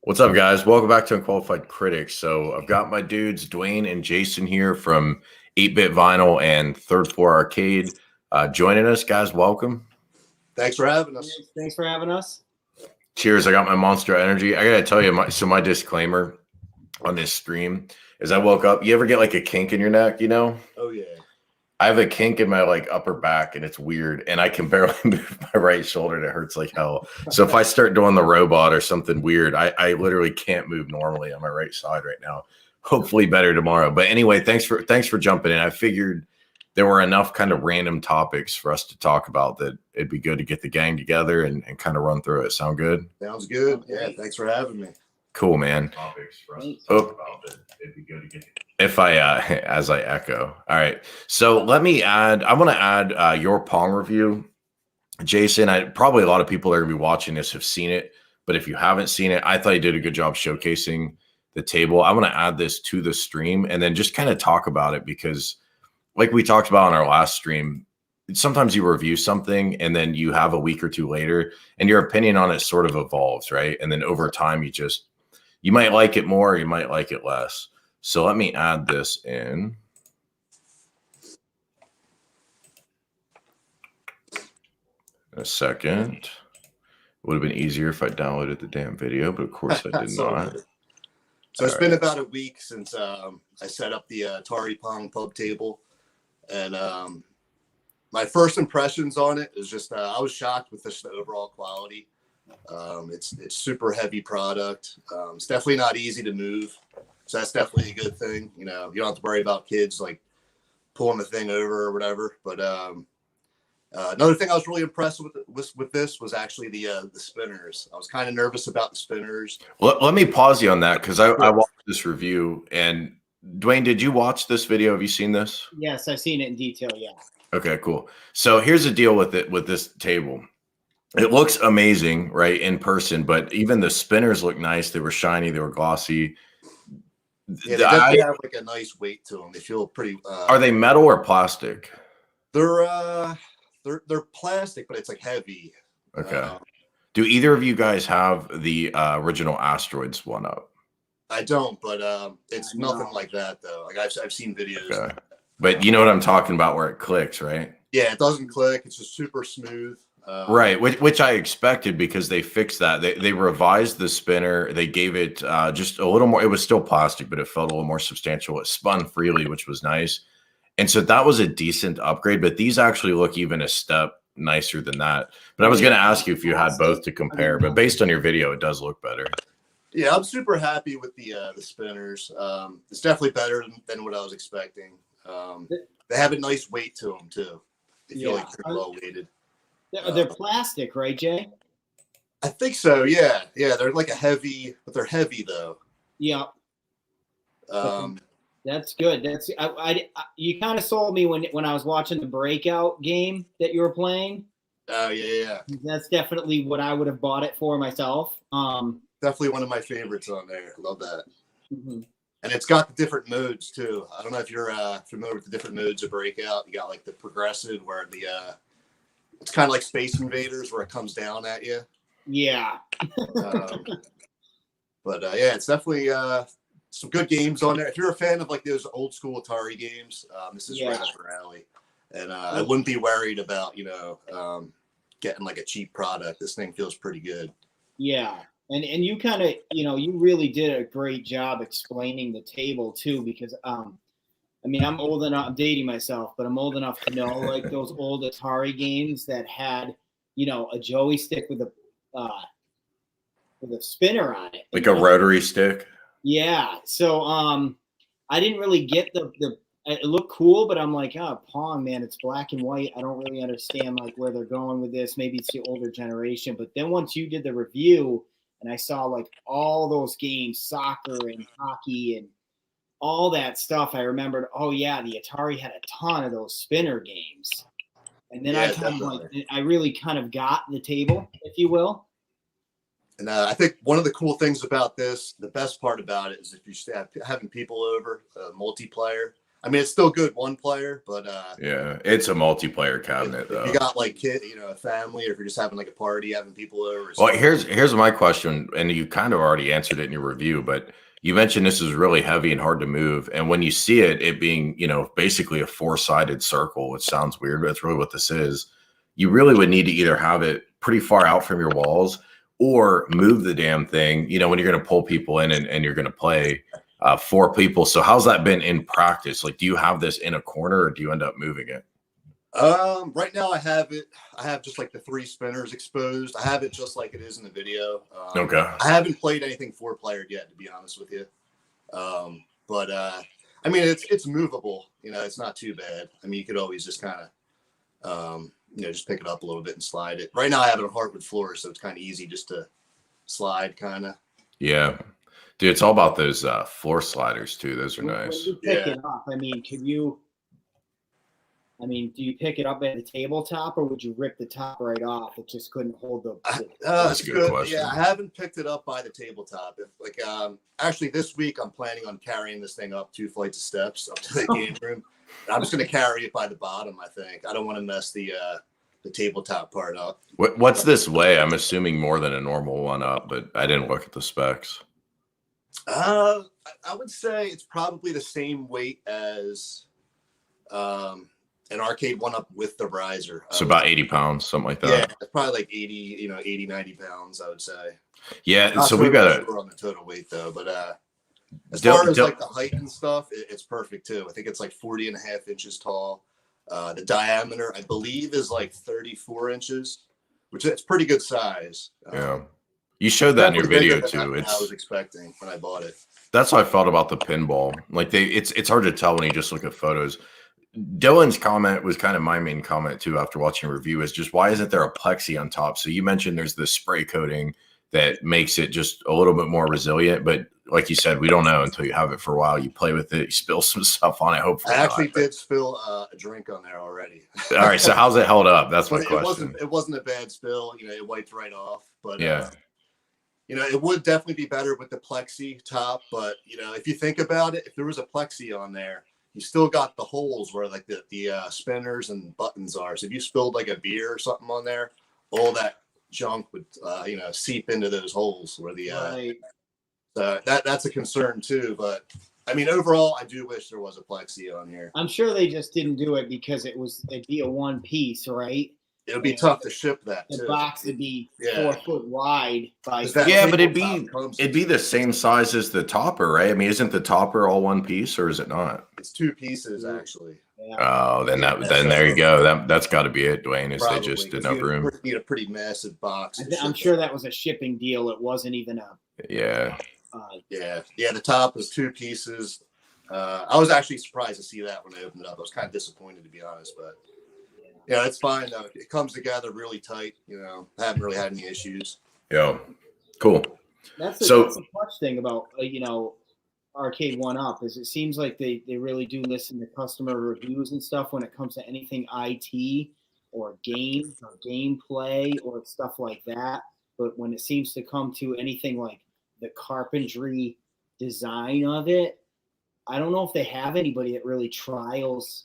What's up, guys? Welcome back to Unqualified Critics. So I've got my dudes, Dwayne and Jason here from 8-Bit Vinyl and Third Floor Arcade joining us. Guys, welcome. Thanks for having us. Thanks for having us. Cheers. I got my Monster Energy. I got to tell you, my disclaimer on this stream is I woke up. You ever get like a kink in your neck, Oh, yeah. I have a kink in my upper back and it's weird and I can barely move my right shoulder and it hurts like hell. So if I start doing the robot or something weird, I literally can't move normally on my right side right now. Hopefully better tomorrow. But anyway, thanks for jumping in. I figured there were enough kind of random topics for us to talk about that it'd be good to get the gang together and kind of run through it. Sound good? Sounds good. Yeah, thanks for having me. Cool, man. Topics for us to talk about that it'd be good to get if I as I echo. All right. So I want to add your Pong review. Jason, probably a lot of people that are gonna be watching this have seen it, but if you haven't seen it, I thought you did a good job showcasing the table. I want to add this to the stream and then just kind of talk about it because like we talked about on our last stream, sometimes you review something and then you have a week or two later and your opinion on it sort of evolves, right? And then over time you might like it more, you might like it less. So let me add this in. A second. Would have been easier if I downloaded the damn video, but of course I did not. So it's been about a week since I set up the Atari Pong pub table. And my first impressions on it is just I was shocked with the overall quality. It's super heavy product. It's definitely not easy to move. So that's definitely a good thing. You don't have to worry about kids like pulling the thing over or whatever. But another thing I was really impressed with this was actually the spinners. I was kind of nervous about the spinners. Let me pause you on that because I watched this review. And Dwayne, did you watch this video? Have you seen this? Yes, I've seen it in detail. Yeah. Okay, cool. So here's the deal with this table. It looks amazing, right, in person, but even the spinners look nice. They were shiny. They were glossy. Yeah, they definitely have like a nice weight to them. They feel pretty. Are they metal or plastic? They're plastic, but it's like heavy. Okay. Do either of you guys have the original Asteroids one up? I don't, but it's nothing like that though. Like I've seen videos. Okay. But you know what I'm talking about, where it clicks, right? Yeah, it doesn't click. It's just super smooth. Right, which I expected because they fixed that. They revised the spinner. They gave it just a little more. It was still plastic, but it felt a little more substantial. It spun freely, which was nice. And so that was a decent upgrade. But these actually look even a step nicer than that. But I was going to ask you if you had both to compare. But based on your video, it does look better. Yeah, I'm super happy with the spinners. It's definitely better than what I was expecting. They have a nice weight to them too. They feel like they're well weighted. They're plastic, right, Jay? I think so. Yeah, they're like but they're heavy though. Yeah. That's good. You kind of sold me when I was watching the breakout game that you were playing. Oh yeah. That's definitely what I would have bought it for myself. Definitely one of my favorites on there. Love that. Mm-hmm. And it's got the different modes too. I don't know if you're familiar with the different modes of breakout. You got like the progressive where it's kind of like Space Invaders where it comes down at you. Yeah. But yeah, it's definitely some good games on there. If you're a fan of like those old school Atari games, this is right up your alley. And I wouldn't be worried about, getting like a cheap product. This thing feels pretty good. Yeah. And you kind of, you really did a great job explaining the table too, because I'm old enough, I'm dating myself, but I'm old enough to know like those old Atari games that had, a Joey stick with a spinner on it. Like a rotary stick? Yeah. So I didn't really get it looked cool, but I'm like, Pong, man, it's black and white. I don't really understand like where they're going with this. Maybe it's the older generation. But then once you did the review and I saw like all those games, soccer and hockey and all that stuff, I remembered, oh yeah, the Atari had a ton of those spinner games. And then I really kind of got the table, if you will. And I think one of the cool things about this, the best part about it is if you having people over, multiplayer, I mean, it's still good one player, but yeah, it's a multiplayer cabinet though. If you got like a family, or if you're just having like a party, having people over. Well, here's my question, and you kind of already answered it in your review, but you mentioned this is really heavy and hard to move, and when you see it being basically a 4-sided circle, which sounds weird, but that's really what this is. You really would need to either have it pretty far out from your walls or move the damn thing. When you're going to pull people in and you're going to play 4 people. So how's that been in practice? Like, do you have this in a corner or do you end up moving it? Right now I have just like the 3 spinners exposed. I have it just like it is in the video. Okay. I haven't played anything 4-player yet, to be honest with you. But I mean, it's movable. It's not too bad. I mean, you could always just kind of, just pick it up a little bit and slide it. Right now I have it on hardwood floor, so it's kind of easy just to slide kind of. Yeah. Dude, it's all about those floor sliders too. Those are nice. When you pick it up, I mean, do you pick it up at the tabletop, or would you rip the top right off? It just couldn't hold the. That's a good question. Yeah, I haven't picked it up by the tabletop. Actually, this week I'm planning on carrying this thing up 2 flights of steps up to the game room. I'm just going to carry it by the bottom. I think I don't want to mess the tabletop part up. What's this weigh? I'm assuming more than a normal one up, but I didn't look at the specs. I would say it's probably the same weight as an arcade one up with the riser. So about 80 pounds, something like that. Yeah, it's probably like 80, 90 pounds, I would say. Yeah, Not so we got on the total weight though, but as far as like the height and stuff, it's perfect too. I think it's like 40.5 inches tall. The diameter, I believe, is like 34 inches, which is pretty good size. Yeah. You showed that in your video too. I was expecting when I bought it. That's how I felt about the pinball. Like it's hard to tell when you just look at photos. Dylan's comment was kind of my main comment too after watching a review, is just why isn't there a plexi on top? So you mentioned there's this spray coating that makes it just a little bit more resilient, but like you said, we don't know until you have it for a while. You play with it, you spill some stuff on it. Hopefully, I actually did spill a drink on there already. All right, so how's it held up? That's my question. It wasn't a bad spill. It wiped right off. But yeah, it would definitely be better with the plexi top. But if you think about it, if there was a plexi on there, you still got the holes where like the spinners and buttons are. So if you spilled like a beer or something on there, all that junk would seep into those holes where the Right. That's a concern too. But I mean, overall, I do wish there was a plexi on here. I'm sure they just didn't do it because it'd be a one piece, right? It would be tough to ship that. The too. box would be 4 foot wide by. Yeah, but it'd be the same size as the topper, right? I mean, isn't the topper all one piece, or is it not? It's 2 pieces actually. Yeah. Oh, then there you go. That's got to be it, Dwayne. Is Probably. They just didn't have room? Need a pretty massive box. I'm sure that was a shipping deal. It wasn't even a. Yeah. Yeah. The top was 2 pieces. I was actually surprised to see that when I opened it up. I was kind of disappointed, to be honest, but yeah, it's fine though. It comes together really tight. I haven't really had any issues. Yeah. Cool. That's the clutch thing about Arcade 1-Up is it seems like they really do listen to customer reviews and stuff when it comes to anything IT or game or gameplay or stuff like that. But when it seems to come to anything like the carpentry design of it, I don't know if they have anybody that really trials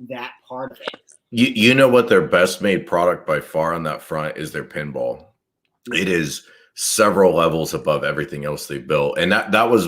that part of it. You know what their best made product by far on that front is their pinball. It is several levels above everything else they built. And that was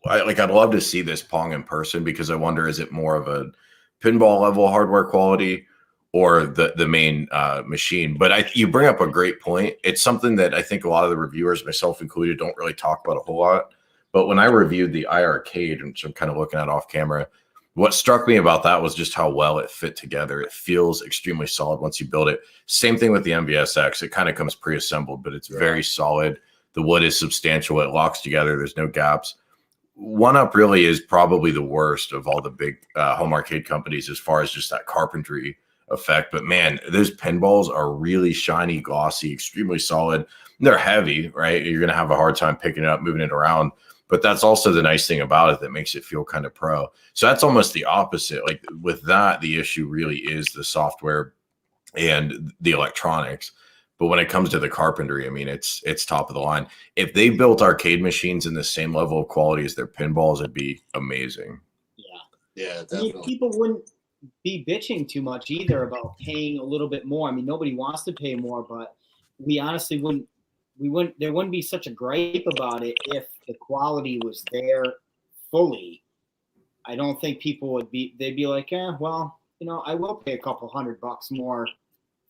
I'd love to see this Pong in person, because I wonder, is it more of a pinball level hardware quality or the main machine? But you bring up a great point. It's something that I think a lot of the reviewers, myself included, don't really talk about a whole lot. But when I reviewed the iArcade, which I'm kind of looking at off camera, what struck me about that was just how well it fit together. It feels extremely solid once you build it. Same thing with the MVSX. It kind of comes pre-assembled, but it's very solid. The wood is substantial. It locks together. There's no gaps. 1-Up really is probably the worst of all the big home arcade companies as far as just that carpentry effect. But man, those pinballs are really shiny, glossy, extremely solid. They're heavy, right? You're going to have a hard time picking it up, moving it around. But that's also the nice thing about it that makes it feel kind of pro. So that's almost the opposite. Like with that, the issue really is the software and the electronics. But when it comes to the carpentry, I mean, it's top of the line. If they built arcade machines in the same level of quality as their pinballs, it'd be amazing. Yeah, I mean, definitely. people wouldn't be bitching too much either about paying a little bit more. I mean, nobody wants to pay more, but we honestly wouldn't. There wouldn't be such a gripe about it if the quality was there fully. I don't think people would be. They'd be like, well, I will pay a couple $100 more.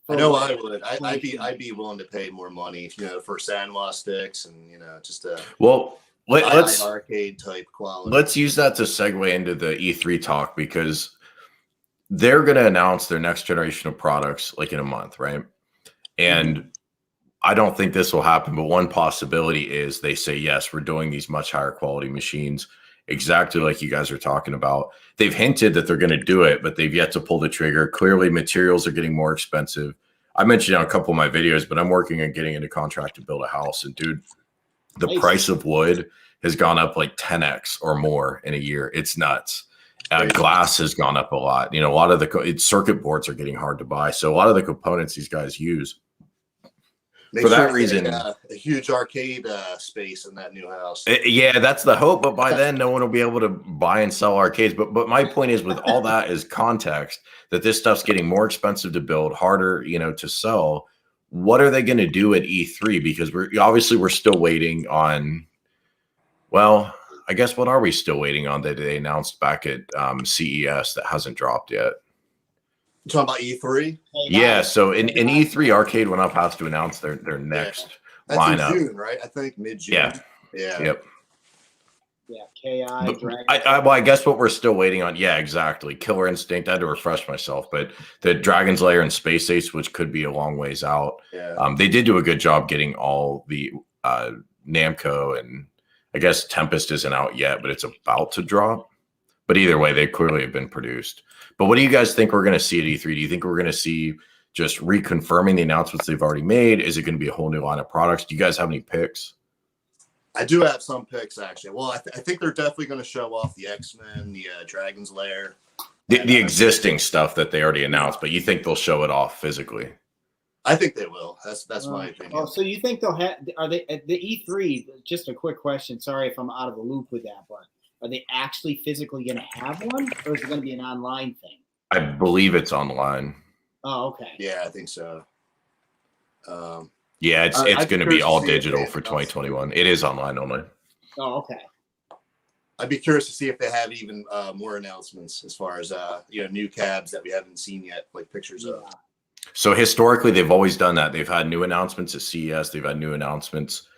I know I would. I'd be willing to pay more money, for Sanwa sticks and just a let's arcade type quality. Let's use that to segue into the E3 talk, because they're going to announce their next generation of products like in a month, right? And I don't think this will happen, but one possibility is they say, yes, we're doing these much higher quality machines, exactly like you guys are talking about. They've hinted that they're going to do it, but they've yet to pull the trigger. Clearly, materials are getting more expensive. I mentioned on a couple of my videos, but I'm working on getting into contract to build a house. And dude, the price of wood has gone up like 10x or more in a year. It's nuts. Glass has gone up a lot. A lot of the circuit boards are getting hard to buy. So a lot of the components these guys use. For that reason, a huge arcade space in that new house. Yeah, that's the hope. But by then, no one will be able to buy and sell arcades. But my point is, with all that is context, that this stuff's getting more expensive to build, harder, to sell. What are they going to do at E3? Because we're still waiting on. Well, I guess what are we still waiting on that they announced back at CES that hasn't dropped yet? You talking about E3? Yeah, so in E3, Arcade went up has to announce their next lineup. In June, right? I think mid-June. Yeah. Yep. Yeah, KI, Dragon. I guess what we're still waiting on, exactly. Killer Instinct, I had to refresh myself, but the Dragon's Lair and Space Ace, which could be a long ways out. Yeah. They did do a good job getting all the Namco, and I guess Tempest isn't out yet, but it's about to drop. But either way, they clearly have been produced. But what do you guys think we're going to see at E3? Do you think we're going to see just reconfirming the announcements they've already made? Is it going to be a whole new line of products? Do you guys have any picks? I do have some picks, actually. Well, I think they're definitely going to show off the X-Men, the Dragon's Lair. The existing stuff that they already announced, but you think they'll show it off physically? I think they will. That's my opinion. Oh, so you think they'll have? Are they at the E3? Just a quick question. Sorry if I'm out of the loop with that, but are they actually physically going to have one, or is it going to be an online thing? I believe it's online. Oh, okay. Yeah, I think so. Yeah, it's going to be all digital for 2021. It is online only. Oh, okay. I'd be curious to see if they have even more announcements as far as new cabs that we haven't seen yet, like pictures of. So historically, they've always done that. They've had new announcements at CES. They've had new announcements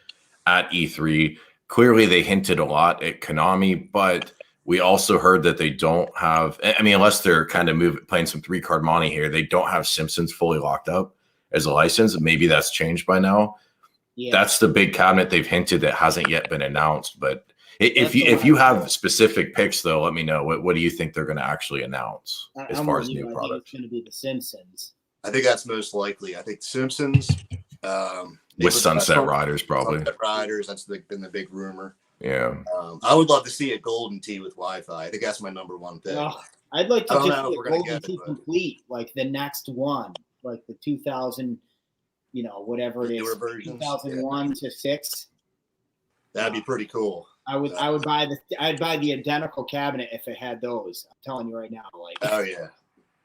at E3. Clearly, they hinted a lot at Konami, but we also heard that they don't have. I mean, unless they're kind of playing some 3-card money here, they don't have Simpsons fully locked up as a license. Maybe that's changed by now. Yeah. That's the big cabinet they've hinted that hasn't yet been announced. But if you have specific picks, though, let me know. What do you think they're going to actually announce as far as new products? It's going to be the Simpsons. I think that's most likely. I think Simpsons. With Sunset Riders, probably. Sunset Riders, that's been the big rumor. Yeah. I would love to see a Golden Tee with Wi-Fi. I think that's my number one pick. I'd like to just see a Golden Tee complete, like the next one, like the 2000, whatever it is, 2001 to 6. That'd be pretty cool. I'd buy the identical cabinet if it had those. I'm telling you right now, like. Oh yeah.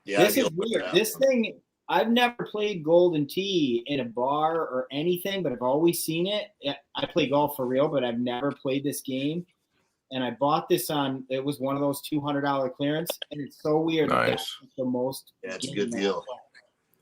Yeah. This is weird. This thing. I've never played Golden Tee in a bar or anything, but I've always seen it. I play golf for real, but I've never played this game. And I bought this it was one of those $200 clearance, and it's so weird. Nice. The most. Yeah, it's a good deal.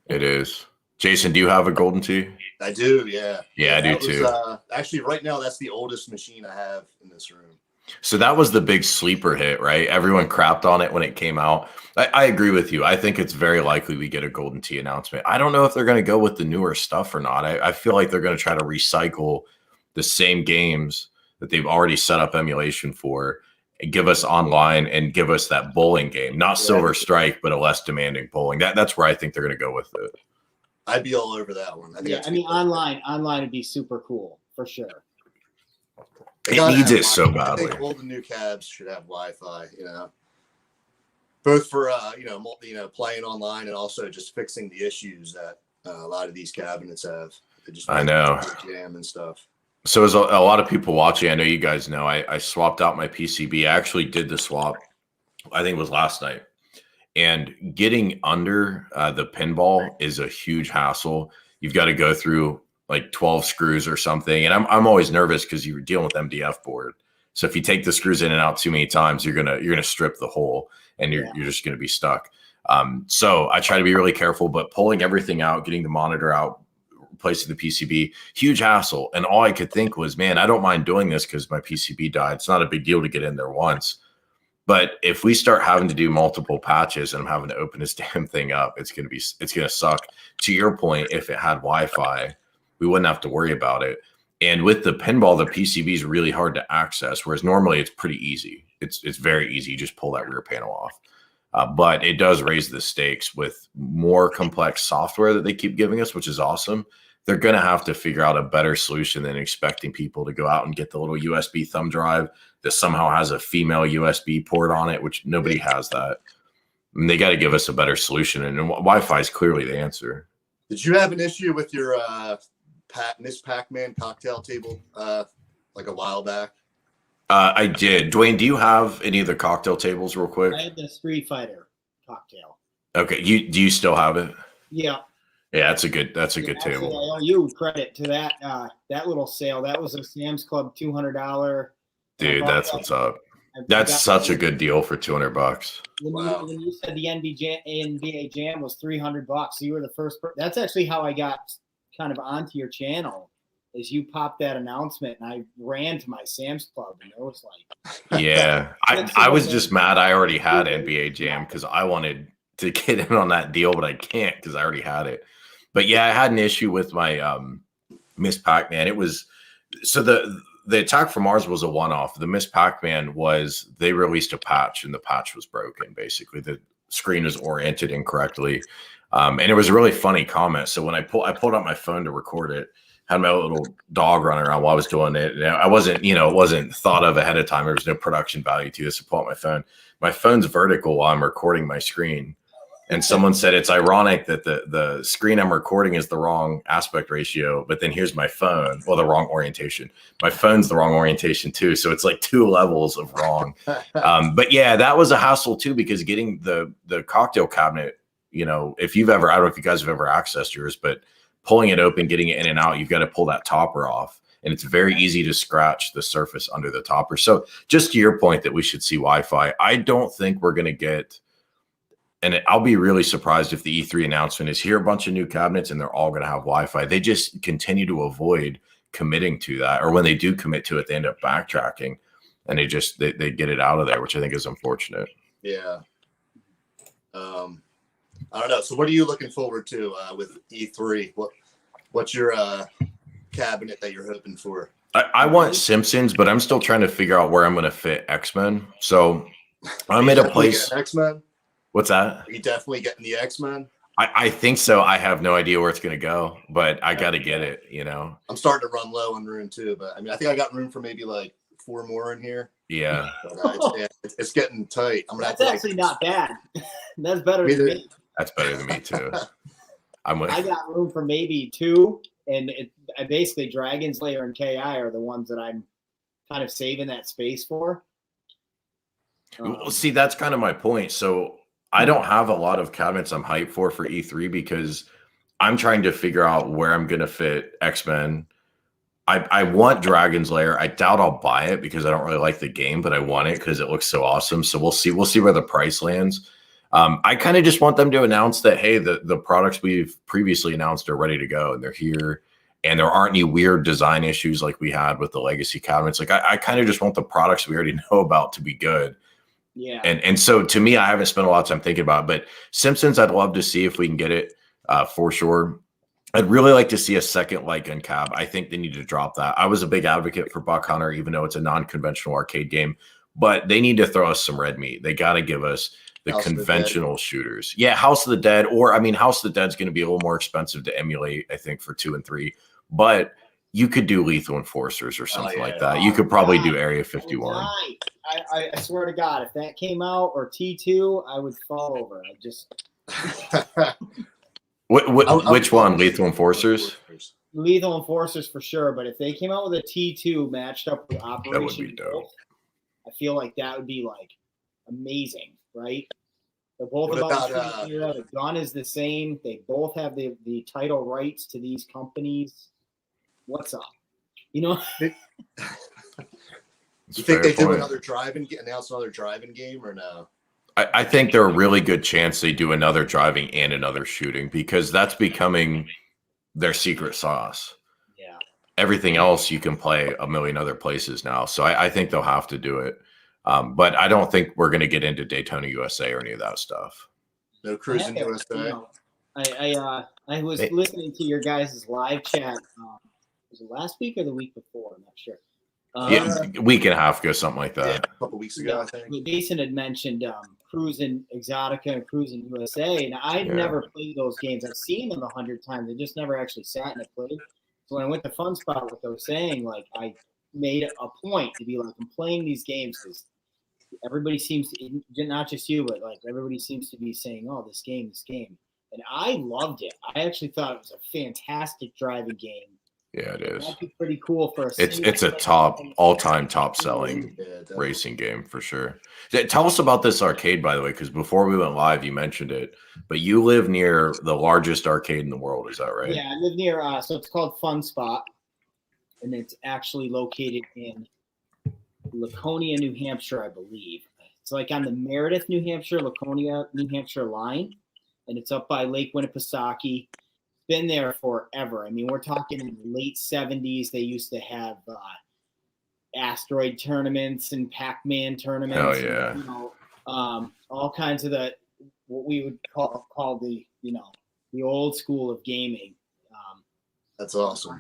It is. Jason, do you have a Golden Tee? I do, yeah. Yeah, I do too. Actually, right now, that's the oldest machine I have in this room. So that was the big sleeper hit, right? Everyone crapped on it when it came out. I agree with you. I think it's very likely we get a Golden Tee announcement. I don't know if they're going to go with the newer stuff or not. I feel like they're going to try to recycle the same games that they've already set up emulation for and give us online and give us that bowling game. Not Silver Strike, but a less demanding bowling. That's where I think they're going to go with it. I'd be all over that one. I mean, online would be super cool, for sure. It needs it so badly. I think all the new cabs should have Wi-Fi, both for playing online and also just fixing the issues that a lot of these cabinets have. I know. Jam and stuff. So as a lot of people watching, I know you guys know, I swapped out my PCB. I actually did the swap I think it was last night. And getting under the pinball is a huge hassle. You've got to go through like 12 screws or something. And I'm always nervous because you're dealing with MDF board. So if you take the screws in and out too many times, you're gonna strip the hole and you're just gonna be stuck. So I try to be really careful, but pulling everything out, getting the monitor out, replacing the PCB, huge hassle. And all I could think was, man, I don't mind doing this because my PCB died. It's not a big deal to get in there once. But if we start having to do multiple patches and I'm having to open this damn thing up, it's gonna suck. To your point, if it had Wi-Fi, we wouldn't have to worry about it. And with the pinball, the PCB is really hard to access, whereas normally it's pretty easy. It's very easy. You just pull that rear panel off. But it does raise the stakes with more complex software that they keep giving us, which is awesome. They're going to have to figure out a better solution than expecting people to go out and get the little USB thumb drive that somehow has a female USB port on it, which nobody has that. And they got to give us a better solution. And Wi-Fi is clearly the answer. Did you have an issue with your Miss Pac-Man cocktail table like a while back? I did. Dwayne, do you have any of the cocktail tables real quick? I had the Street Fighter cocktail. Okay. Do you still have it? Yeah. Yeah, that's a good table. I owe you credit to that that little sale. That was a Sam's Club $200. Dude, that's what's up. That's such a good deal for $200. When you said the NBA Jam was $300, so you were the first. That's actually how I got kind of onto your channel. Is you popped that announcement and I ran to my Sam's Club and it was like, yeah, I was just mad. I already had NBA Jam because I wanted to get in on that deal, but I can't because I already had it. But yeah, I had an issue with my Miss Pac-Man. It was so the Attack from Mars was a one-off. The Miss Pac-Man was they released a patch and the patch was broken. Basically, the screen was oriented incorrectly, and it was a really funny comment. So when I pulled out my phone to record it, had my little dog running around while I was doing it. And I wasn't, it wasn't thought of ahead of time. There was no production value to this. So pull out my phone. My phone's vertical while I'm recording my screen. And someone said it's ironic that the screen I'm recording is the wrong aspect ratio, but then here's my phone, well, the wrong orientation. My phone's the wrong orientation too, so it's like 2 levels of wrong. But yeah, that was a hassle too because getting the cocktail cabinet, if you've ever, I don't know if you guys have ever accessed yours, but pulling it open, getting it in and out, you've got to pull that topper off, and it's very easy to scratch the surface under the topper. So just to your point that we should see Wi-Fi, I don't think we're going to get. And I'll be really surprised if the E3 announcement is here, a bunch of new cabinets and they're all going to have Wi-Fi. They just continue to avoid committing to that. Or when they do commit to it, they end up backtracking and they get it out of there, which I think is unfortunate. Yeah. I don't know. So what are you looking forward to with E3? What's your cabinet that you're hoping for? I want Simpsons, but I'm still trying to figure out where I'm going to fit X-Men. So I'm at a place. X-Men? What's that? Are you definitely getting the X-Men? I think so. I have no idea where it's going to go, but I got to get it, I'm starting to run low on room too, but I think I got room for maybe like 4 more in here. Yeah. But, it's getting tight. That's actually not bad. That's better than me. That's better than me too. I got room for maybe 2, and I basically Dragon's Lair and KI are the ones that I'm kind of saving that space for. Well, see, that's kind of my point. So I don't have a lot of cabinets I'm hyped for E3 because I'm trying to figure out where I'm going to fit X-Men. I want Dragon's Lair. I doubt I'll buy it because I don't really like the game, but I want it because it looks so awesome. So we'll see. We'll see where the price lands. I kind of just want them to announce that, hey, the products we've previously announced are ready to go and they're here. And there aren't any weird design issues like we had with the legacy cabinets. Like I kind of just want the products we already know about to be good. Yeah. And so to me, I haven't spent a lot of time thinking about it, but Simpsons, I'd love to see if we can get it for sure. I'd really like to see a second Light Gun cab. I think they need to drop that. I was a big advocate for Buck Hunter, even though it's a non-conventional arcade game, but they need to throw us some red meat. They got to give us the conventional shooters. Yeah, House of the Dead, House of the Dead's going to be a little more expensive to emulate, I think, for 2 and 3, but you could do Lethal Enforcers or something like that. You could probably do Area 51. I swear to God, if that came out or T2, I would fall over. I just. Which one? Lethal Enforcers? Lethal Enforcers for sure, but if they came out with a T2 matched up with Operation Wolf, I feel like that would be like amazing, right? They're both What about about, the gun is the same. They both have the title rights to these companies. What's up? You know, you It's a think fair they do point. another announce another driving game or no? I think there are a really good chance they do another driving and another shooting because that's becoming their secret sauce. yeah. Everything else you can play a million other places now. So I think they'll have to do it. But I don't think we're going to get into Daytona USA or any of that stuff. No cruising USA. You know, I was listening to your guys' live chat. Was it last week or the week before? I'm not sure. Yeah, a week and a half ago, something like that. Yeah, a couple weeks ago, I think. Jason had mentioned Cruising Exotica and Cruising USA, and I've never played those games. I've seen them 100 times. I just never actually sat and played. So when I went to Fun Spot, what they were saying, like I made a point to be like, I'm playing these games because everybody seems to, not just you, but like everybody seems to be saying, oh, this game. And I loved it. I actually thought it was a fantastic driving game. Yeah, it is. That'd be pretty cool for It's a all-time top selling racing game for sure. Tell us about this arcade, by the way, because before we went live, you mentioned it, but you live near the largest arcade in the world. Is that right? Yeah, I live near, so it's called Fun Spot, and it's actually located in Laconia, New Hampshire, I believe. It's like on the Meredith, New Hampshire, Laconia, New Hampshire line, and it's up by Lake Winnipesaukee. Been there forever. I mean, we're talking in the late 70s. They used to have asteroid tournaments and Pac-Man tournaments. Oh yeah. And, you know, all kinds of what we would call the the old school of gaming. That's awesome.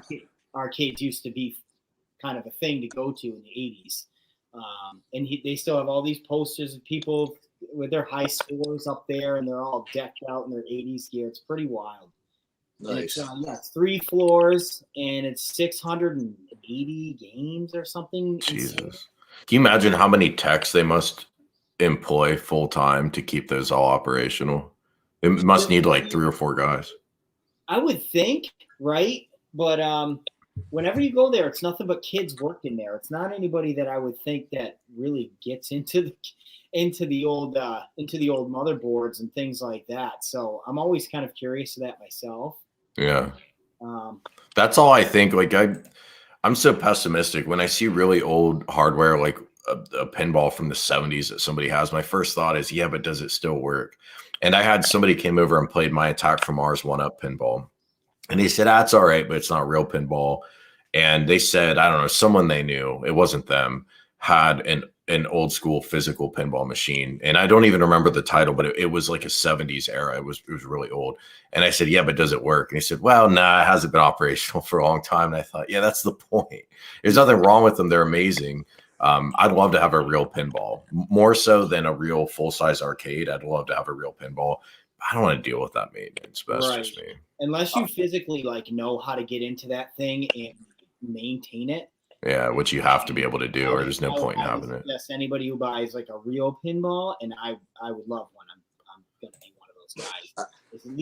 Arcades used to be kind of a thing to go to in the 80s, and they still have all these posters of people with their high scores up there, and they're all decked out in their 80s gear. It's pretty wild. Nice. It's 3 floors and it's 680 games or something. Jesus. Insane. Can you imagine how many techs they must employ full time to keep those all operational? It must need like 3 or 4 guys. I would think, right? But whenever you go there, it's nothing but kids working there. It's not anybody that I would think that really gets into the old motherboards and things like that. So I'm always kind of curious of that myself. Yeah. That's all I think. Like I'm so pessimistic when I see really old hardware, like a pinball from the 70s that somebody has. My first thought is, yeah, but does it still work? And I had somebody came over and played my Attack from Mars 1-Up pinball. And they said, it's all right, but it's not real pinball. And they said, I don't know, someone they knew, it wasn't them, had an old school physical pinball machine. And I don't even remember the title, but it was like a 70s era. It was really old. And I said, yeah, but does it work? And he said, well, nah, it hasn't been operational for a long time. And I thought, yeah, that's the point. There's nothing wrong with them. They're amazing. I'd love to have a real pinball, more so than a real full-size arcade. I'd love to have a real pinball. I don't want to deal with that maintenance. But that's just me. Unless you physically like know how to get into that thing and maintain it. Yeah, which you have to be able to do, or there's no point in having it. Yes, anybody who buys like a real pinball, and I would love one. I'm gonna be one of those guys.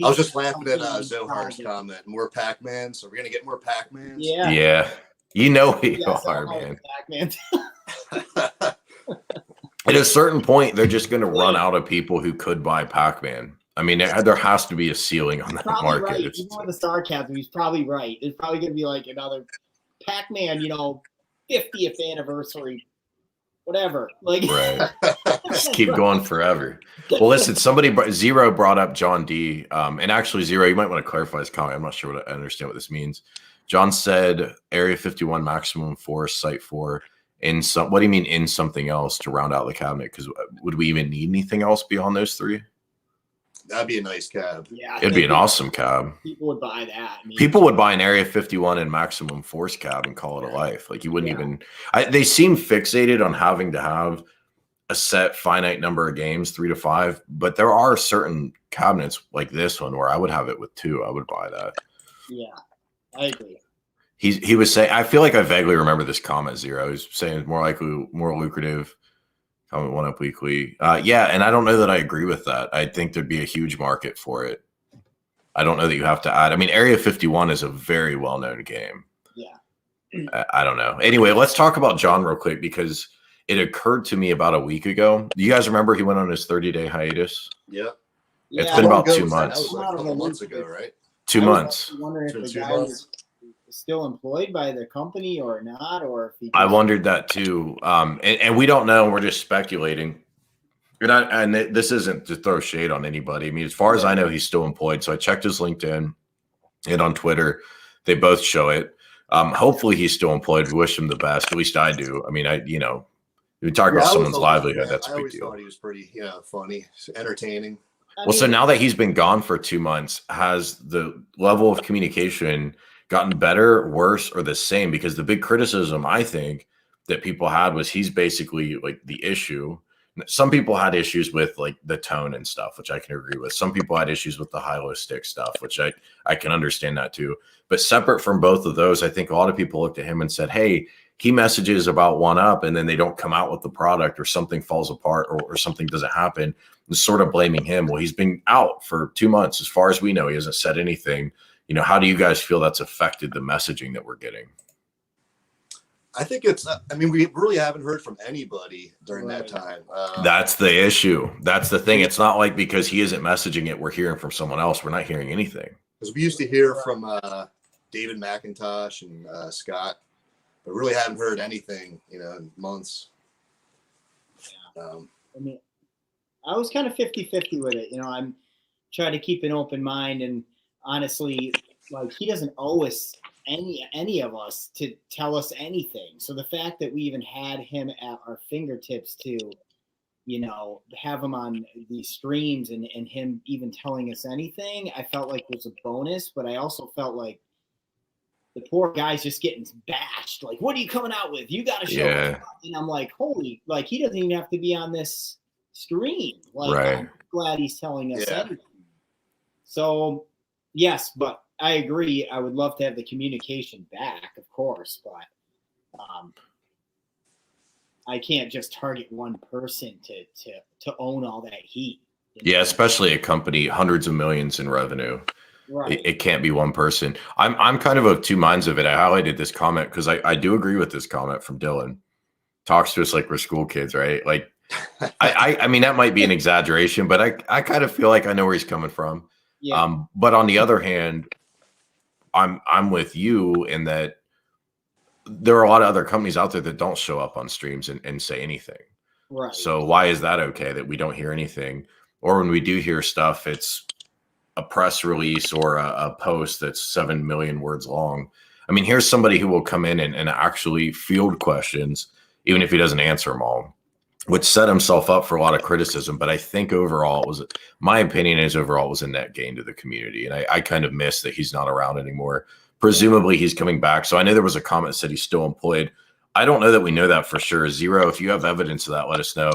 I was just laughing at Zohar's comment. More Pac-Man, so we're gonna get more Pac-Mans. Yeah. Yeah. You know you are, man. Pac-Man. At a certain point, they're just going to run out of people who could buy Pac-Man. I mean, there has to be a ceiling on that market. Right. Even with the Star Captain, he's probably right. There's probably going to be like another Pac-Man, 50th anniversary, whatever. Like, right. Just keep going forever. Well, listen, Zero brought up John D. And actually, Zero, you might want to clarify his comment. I'm not sure I understand what this means. John said Area 51 maximum force, Site 4. What do you mean in something else to round out the cabinet? Because would we even need anything else beyond those 3? That'd be a nice cab. Yeah, it'd be an awesome cab. People would buy that. People would buy an Area 51 and maximum force cab and call it a life. Like you wouldn't even. They seem fixated on having to have a set finite number of games, 3 to 5. But there are certain cabinets like this one where I would have it with 2. I would buy that. Yeah, I agree. He was saying, I feel like I vaguely remember this comment, Zero. He's saying it's more lucrative. Comment 1-Up weekly. Yeah, and I don't know that I agree with that. I think there'd be a huge market for it. I don't know that you have to add. I mean, Area 51 is a very well-known game. Yeah. I don't know. Anyway, let's talk about John real quick because it occurred to me about a week ago. Do you guys remember he went on his 30-day hiatus? Yeah. It's Yeah, been How long about ago 2 was that? That months. was like a couple months ago, right? 2 months. I wonder if It's the been 2 guy months. is still employed by the company or not, or if he. I wondered that too. And we don't know. We're just speculating. And this isn't to throw shade on anybody. I mean, as far as I know, he's still employed. So I checked his LinkedIn and on Twitter. They both show it. Hopefully he's still employed. We wish him the best. At least I do. I mean, we talk about someone's livelihood. That's a big deal. I thought he was pretty, funny, entertaining. Well, so now that he's been gone for 2 months, has the level of communication gotten better, worse, or the same? Because the big criticism I think that people had was he's basically like the issue. Some people had issues with like the tone and stuff, which I can agree with. Some people had issues with the high-low stick stuff, which I can understand that too. But separate from both of those, I think a lot of people looked at him and said, hey, he messages about one up and then they don't come out with the product, or something falls apart, or something doesn't happen. And sort of blaming him. Well, he's been out for 2 months. As far as we know, he hasn't said anything. How do you guys feel that's affected the messaging that we're getting? I think it's, we really haven't heard from anybody during that time. That's the issue. That's the thing. It's not like because he isn't messaging it, we're hearing from someone else. We're not hearing anything. Because we used to hear from David McIntosh and Scott, but really haven't heard anything, in months. Yeah. I was kind of 50-50 with it. I'm trying to keep an open mind, and honestly, like, he doesn't owe us any of us to tell us anything. So the fact that we even had him at our fingertips to, have him on these streams and him even telling us anything, I felt like was a bonus. But I also felt like the poor guy's just getting bashed. Like, what are you coming out with? You got to show us. And I'm like, holy, like, he doesn't even have to be on this stream. Like, right. I'm glad he's telling us anything. So, yes, but I agree. I would love to have the communication back, of course, but I can't just target one person to own all that heat. Yeah, especially a company, hundreds of millions in revenue. Right. It can't be one person. I'm kind of 2 minds of it. I highlighted this comment because I do agree with this comment from Dylan. Talks to us like we're school kids, right? Like, I mean, that might be an exaggeration, but I kind of feel like I know where he's coming from. Yeah. But on the other hand, I'm with you in that there are a lot of other companies out there that don't show up on streams and say anything. Right. So why is that okay that we don't hear anything? Or when we do hear stuff, it's a press release or a post that's 7 million words long. I mean, here's somebody who will come in and actually field questions, even if he doesn't answer them all, which set himself up for a lot of criticism. But I think overall my opinion is overall it was a net gain to the community. And I kind of miss that he's not around anymore. Presumably he's coming back. So I know there was a comment that said he's still employed. I don't know that we know that for sure. Zero, if you have evidence of that, let us know.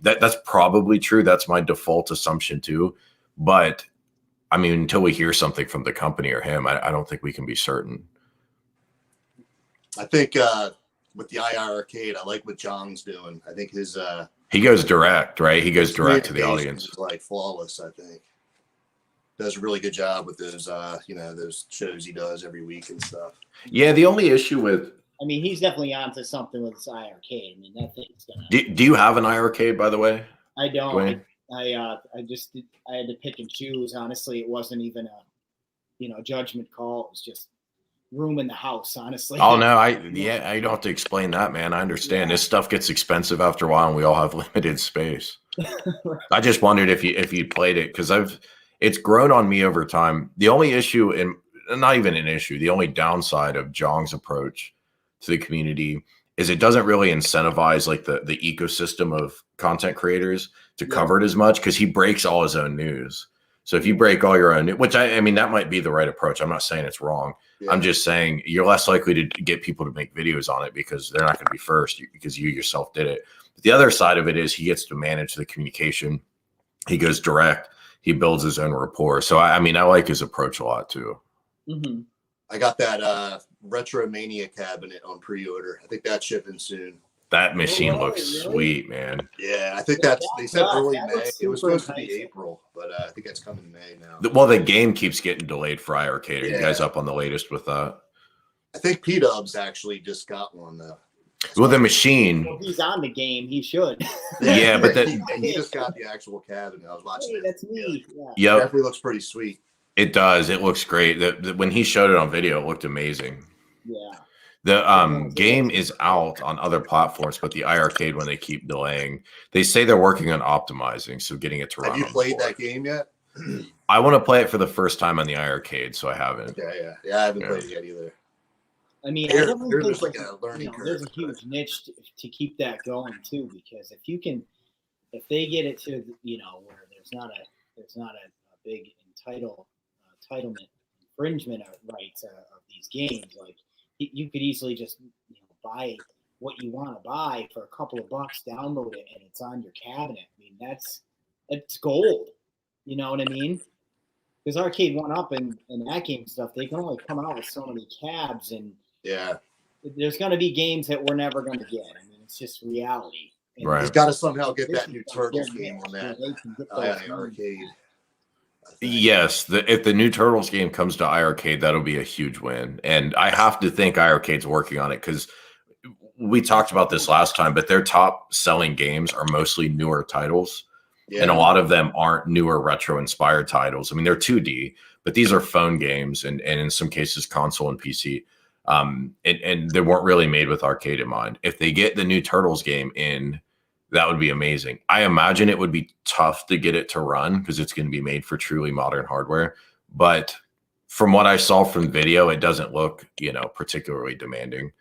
That's probably true. That's my default assumption too. But I mean, until we hear something from the company or him, I don't think we can be certain. I think with the IR Arcade, I like what Jong's doing. I think his he goes direct, right? He goes direct to the audience. Is like flawless, I think. Does a really good job with those those shows he does every week and stuff. Yeah, the only issue with he's definitely onto something with his IR Arcade. That thing's gonna. Do you have an IR Arcade, by the way? I don't. Dwayne? I had to pick and choose. Honestly, it wasn't even a judgment call. It was just room in the house, honestly. Oh no, I don't have to explain that, man. I understand. This stuff gets expensive after a while, and we all have limited space. Right. I just wondered if you played it, because it's grown on me over time. The only issue, and not even an issue, the only downside of Jong's approach to the community is it doesn't really incentivize like the ecosystem of content creators to cover it as much, because he breaks all his own news. So if you break all your own, which I mean, that might be the right approach. I'm not saying it's wrong. Yeah. I'm just saying you're less likely to get people to make videos on it because they're not going to be first because you yourself did it. But the other side of it is he gets to manage the communication. He goes direct. He builds his own rapport. So I mean, I like his approach a lot too. Mm-hmm. I got that Retromania cabinet on pre-order. I think that's shipping soon. That machine looks sweet, man. Yeah, I think they said early May. It was supposed to be April, but I think it's coming in May now. Well, the game keeps getting delayed for IR Arcade. Are you guys up on the latest with that? I think P-Dubs actually just got one though. Well, the machine. Well, he's on the game. He should. Yeah, but he just got the actual cabinet. I was watching Hey, it. that's me. Yeah. Yep. Definitely looks pretty sweet. It does. It looks great. When he showed it on video, it looked amazing. Yeah. The game is out on other platforms, but the iArcade one they keep delaying. They say they're working on optimizing, so getting it to run. Have you played that game yet? I want to play it for the first time on the iArcade, so I haven't. Yeah. I haven't played it yet either. I mean, Here, I definitely there's think like a learning curve. there's a huge niche to keep that going too, because if they get it to where there's not a big entitlement infringement of rights of these games, like you could easily just buy what you want to buy for a couple of bucks, download it, and it's on your cabinet. I mean, it's gold. You know what I mean? Because Arcade 1-Up and that game stuff, they can only come out with so many cabs, and yeah, there's going to be games that we're never going to get. I mean, it's just reality. And Right. He's got to somehow get that new Turtles game on that iArcade. Yes, if the new Turtles game comes to iArcade, that'll be a huge win. And I have to think iArcade's working on it because we talked about this last time, but their top selling games are mostly newer titles. Yeah. And a lot of them aren't newer retro inspired titles. I mean, they're 2D, but these are phone games and in some cases console and PC. And they weren't really made with arcade in mind. If they get the new Turtles game in, that would be amazing. I imagine it would be tough to get it to run because it's going to be made for truly modern hardware. But from what I saw from video, it doesn't look, particularly demanding.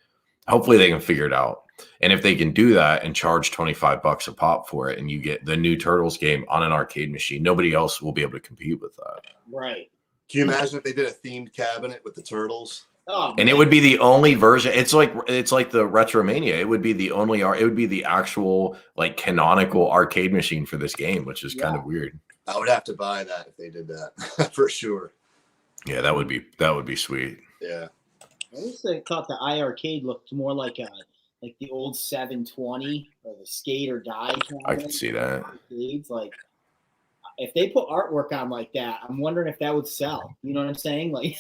Hopefully they can figure it out. And if they can do that and charge $25 a pop for it, and you get the new Turtles game on an arcade machine, nobody else will be able to compete with that. Right. Can you imagine if they did a themed cabinet with the Turtles? Oh, and it would be the only version. It's like the Retromania. It would be the only. It would be the actual like canonical arcade machine for this game, which is kind of weird. I would have to buy that if they did that for sure. Yeah, that would be sweet. Yeah. I also thought the iArcade looked more like the old 720 or the Skate or Die. I can see that. Arcades. Like, if they put artwork on like that, I'm wondering if that would sell. You know what I'm saying? Like.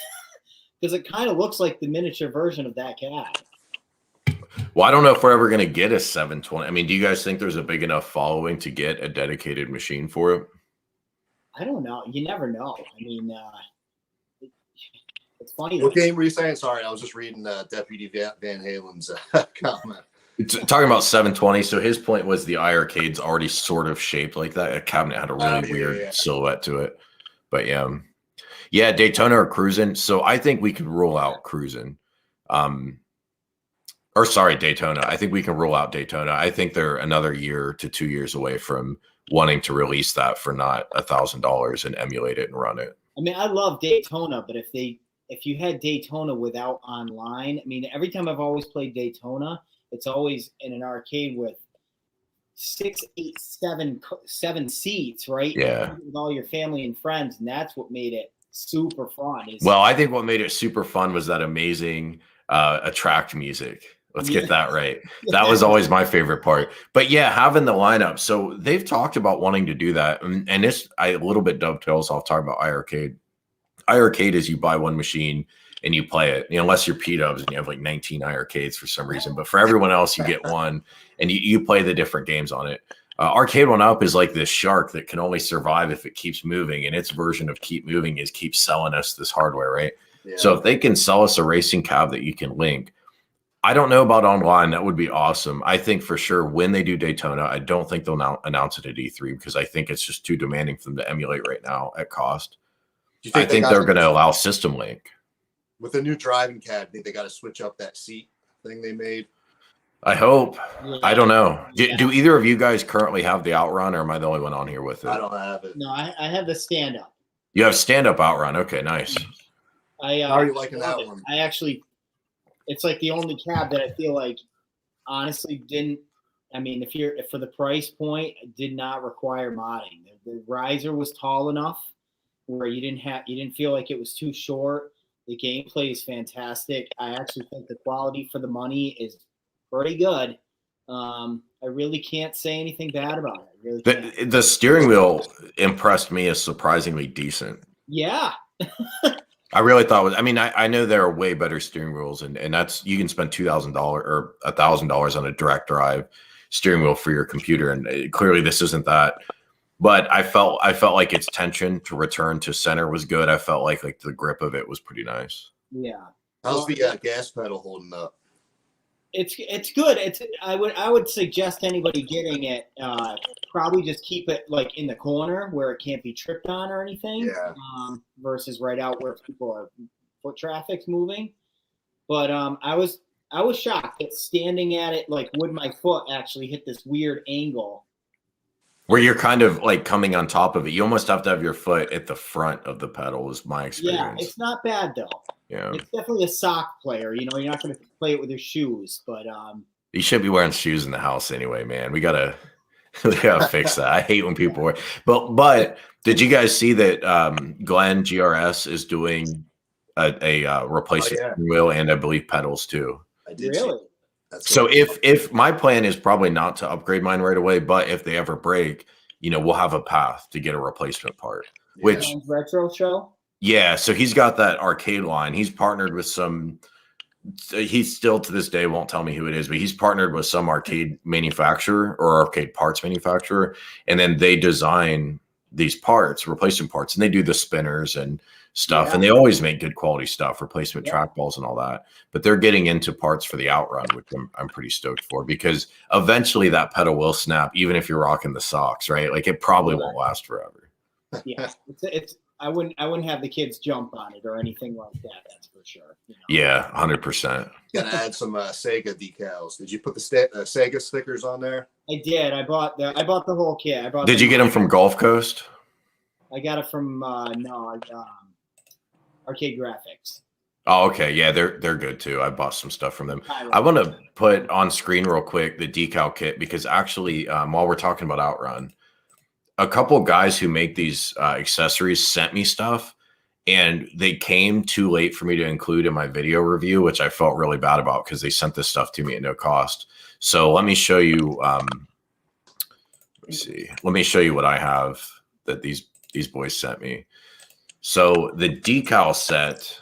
Because it kind of looks like the miniature version of that cab. Well, I don't know if we're ever going to get a 720. I mean, do you guys think there's a big enough following to get a dedicated machine for it? I don't know. You never know. I mean, it's funny. What game were you saying? Sorry, I was just reading Deputy Van Halen's comment. It's talking about 720. So his point was the iArcade's already sort of shaped like that. A cabinet had a really weird silhouette to it. But yeah, Daytona or Cruising. So I think we can rule out Cruising. Daytona. I think we can rule out Daytona. I think they're another year to 2 years away from wanting to release that for not $1,000 and emulate it and run it. I mean, I love Daytona, but if you had Daytona without online, I mean, every time I've always played Daytona, it's always in an arcade with 6, 8, 7 seats, right? Yeah. With all your family and friends, and that's what made it super fun. Well, I think what made it super fun was that amazing attract music. Let's get that right. That was always my favorite part. But yeah, having the lineup. So they've talked about wanting to do that. And this a little bit dovetails off talking about iArcade. iArcade is you buy one machine and you play it, unless you're P-Dubs and you have like 19 iArcades for some reason. But for everyone else, you get one and you play the different games on it. Arcade 1-Up is like this shark that can only survive if it keeps moving, and its version of keep moving is keep selling us this hardware, right? Yeah. So if they can sell us a racing cab that you can link, I don't know about online. That would be awesome. I think for sure when they do Daytona, I don't think they'll now announce it at E3 because I think it's just too demanding for them to emulate right now at cost. I think they're going to allow System Link. With the new driving cab, I think they got to switch up that seat thing they made. I hope. Yeah. I don't know. Do either of you guys currently have the Outrun, or am I the only one on here with it? I don't have it. No, I have the stand-up. You have stand-up Outrun. Okay, nice. How are you liking that one? I actually, it's like the only cab that I feel like honestly didn't. I mean, if for the price point, it did not require modding. The riser was tall enough where you didn't feel like it was too short. The gameplay is fantastic. I actually think the quality for the money is pretty good. I really can't say anything bad about it. Really the steering wheel impressed me as surprisingly decent. Yeah. I really thought I mean, I know there are way better steering wheels, and that's you can spend $2,000 or $1,000 on a direct drive steering wheel for your computer, and clearly this isn't that. But I felt like its tension to return to center was good. I felt like the grip of it was pretty nice. Yeah. How's the gas pedal holding up? It's good. I would suggest anybody getting it probably just keep it like in the corner where it can't be tripped on or anything. Yeah. Versus right out where foot traffic's moving. But I was shocked that standing at it, like, would my foot actually hit this weird angle where you're kind of like coming on top of it. You almost have to have your foot at the front of the pedal, is my experience. Yeah, it's not bad though. Yeah, it's definitely a sock player. You know, you're not going to play it with your shoes, but you should be wearing shoes in the house anyway, man. We gotta fix that. I hate when people wear. But did you guys see that Glenn GRS is doing a replacement wheel and I believe pedals too? I did. Really? So if my plan is probably not to upgrade mine right away, but if they ever break, we'll have a path to get a replacement part. Yeah. Which retro show? Yeah, so he's got that arcade line. He's partnered with some. He still to this day won't tell me who it is, but he's partnered with some arcade manufacturer or arcade parts manufacturer, and then they design these parts, replacement parts, and they do the spinners and stuff, and they always make good quality stuff, replacement trackballs and all that. But they're getting into parts for the Outrun, which I'm pretty stoked for, because eventually that pedal will snap, even if you're rocking the socks, right? Like it probably won't last forever. Yeah, it's. I wouldn't have the kids jump on it or anything like that. That's for sure. Yeah, 100%. Gotta add some Sega decals. Did you put the Sega stickers on there? I did. I bought the whole kit. Did you get them from Gulf Coast? I got it from Arcade Graphics. Oh, okay. Yeah, they're good too. I bought some stuff from them. I want to put on screen real quick the decal kit, because actually, while we're talking about Outrun, a couple of guys who make these accessories sent me stuff, and they came too late for me to include in my video review, which I felt really bad about because they sent this stuff to me at no cost. So let me show you. Let me see. Let me show you what I have that these boys sent me. So the decal set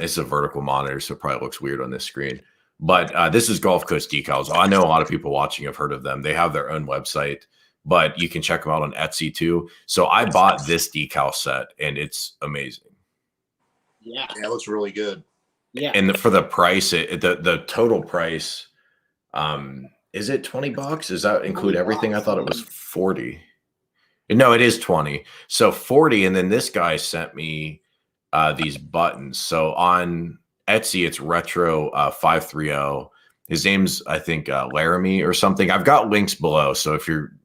it's a vertical monitor, so it probably looks weird on this screen. But this is Gulf Coast Decals. I know a lot of people watching have heard of them. They have their own website, but you can check them out on Etsy too. So I bought this decal set, and it's amazing. Yeah, it looks really good. Yeah, and for the price, the total price, is it $20? Does that include everything? I thought it was 40. No, it is 20. So 40, and then this guy sent me these buttons. So on Etsy, it's Retro 530. His name's, I think, Laramie or something. I've got links below. So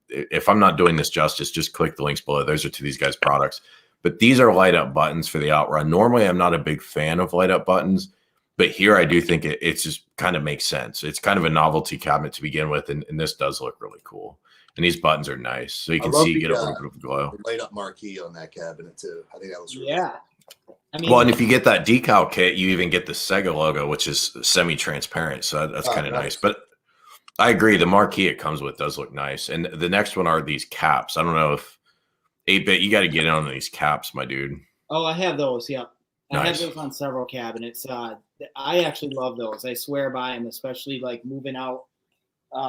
if I'm not doing this justice, just click the links below. Those are to these guys' products. But these are light up buttons for the Outrun. Normally, I'm not a big fan of light up buttons, but here I do think it just kind of makes sense. It's kind of a novelty cabinet to begin with, and this does look really cool. And these buttons are nice, so you can see you get a little bit of glow. The light up marquee on that cabinet too. I think that was really cool. I mean, well, and if you get that decal kit, you even get the Sega logo, which is semi-transparent, so that's kind of nice. But I agree, the marquee it comes with does look nice. And the next one are these caps. I don't know if 8-bit, you got to get in on these caps, my dude. Oh, I have those. Yeah, nice. I have those on several cabinets. I actually love those. I swear by them, especially like moving out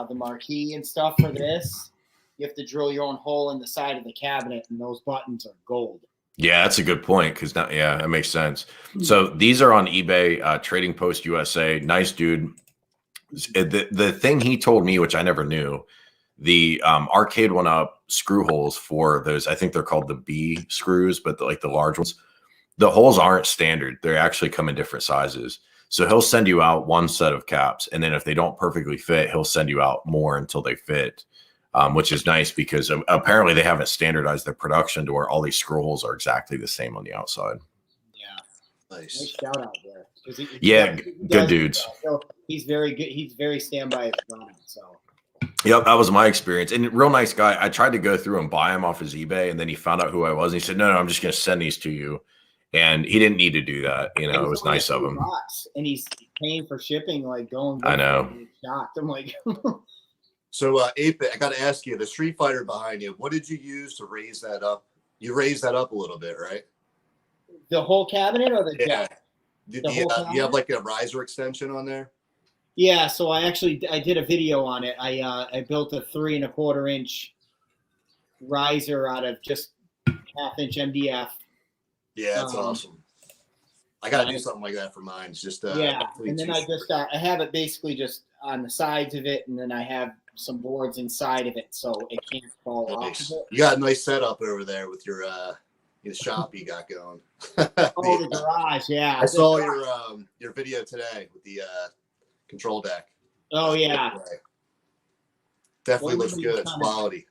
the marquee and stuff for this. You have to drill your own hole in the side of the cabinet, and those buttons are gold. Yeah, that's a good point, because now, yeah, that makes sense. So these are on eBay, Trading Post USA. Nice dude. The thing he told me, which I never knew, the arcade one up screw holes for those, I think they're called the B screws, but like the large ones, the holes aren't standard. They actually come in different sizes. So he'll send you out one set of caps, and then if they don't perfectly fit, he'll send you out more until they fit. Which is nice, because apparently they haven't standardized their production to where all these screw holes are exactly the same on the outside. Yeah, nice shout out there. Yeah, good dudes. He's very good. He's very standby on it. So. Yep, that was my experience. And real nice guy. I tried to go through and buy him off his eBay, and then he found out who I was, and he said, "No, I'm just going to send these to you." And he didn't need to do that. You know, it was nice of him. And he's paying for shipping, like going. I know. Shocked. I'm like. So, 8-bit, I got to ask you, the Street Fighter behind you, what did you use to raise that up? You raised that up a little bit, right? The whole cabinet or the Yeah. deck? Do The whole you cabinet? have like a riser extension on there? Yeah, so I did a video on it. I built a 3 1/4 inch riser out of just 1/2 inch MDF. Yeah, that's awesome. I gotta do Nice. something like that for mine. It's just Yeah, definitely and then too I short. just I have it basically just on the sides of it, and then I have some boards inside of it so it can't fall Nice. off of it. You got a nice setup over there with your shop you got going. Oh, the garage, yeah. I saw your video today with the control deck. Oh yeah. Definitely Well, looks good. It's quality.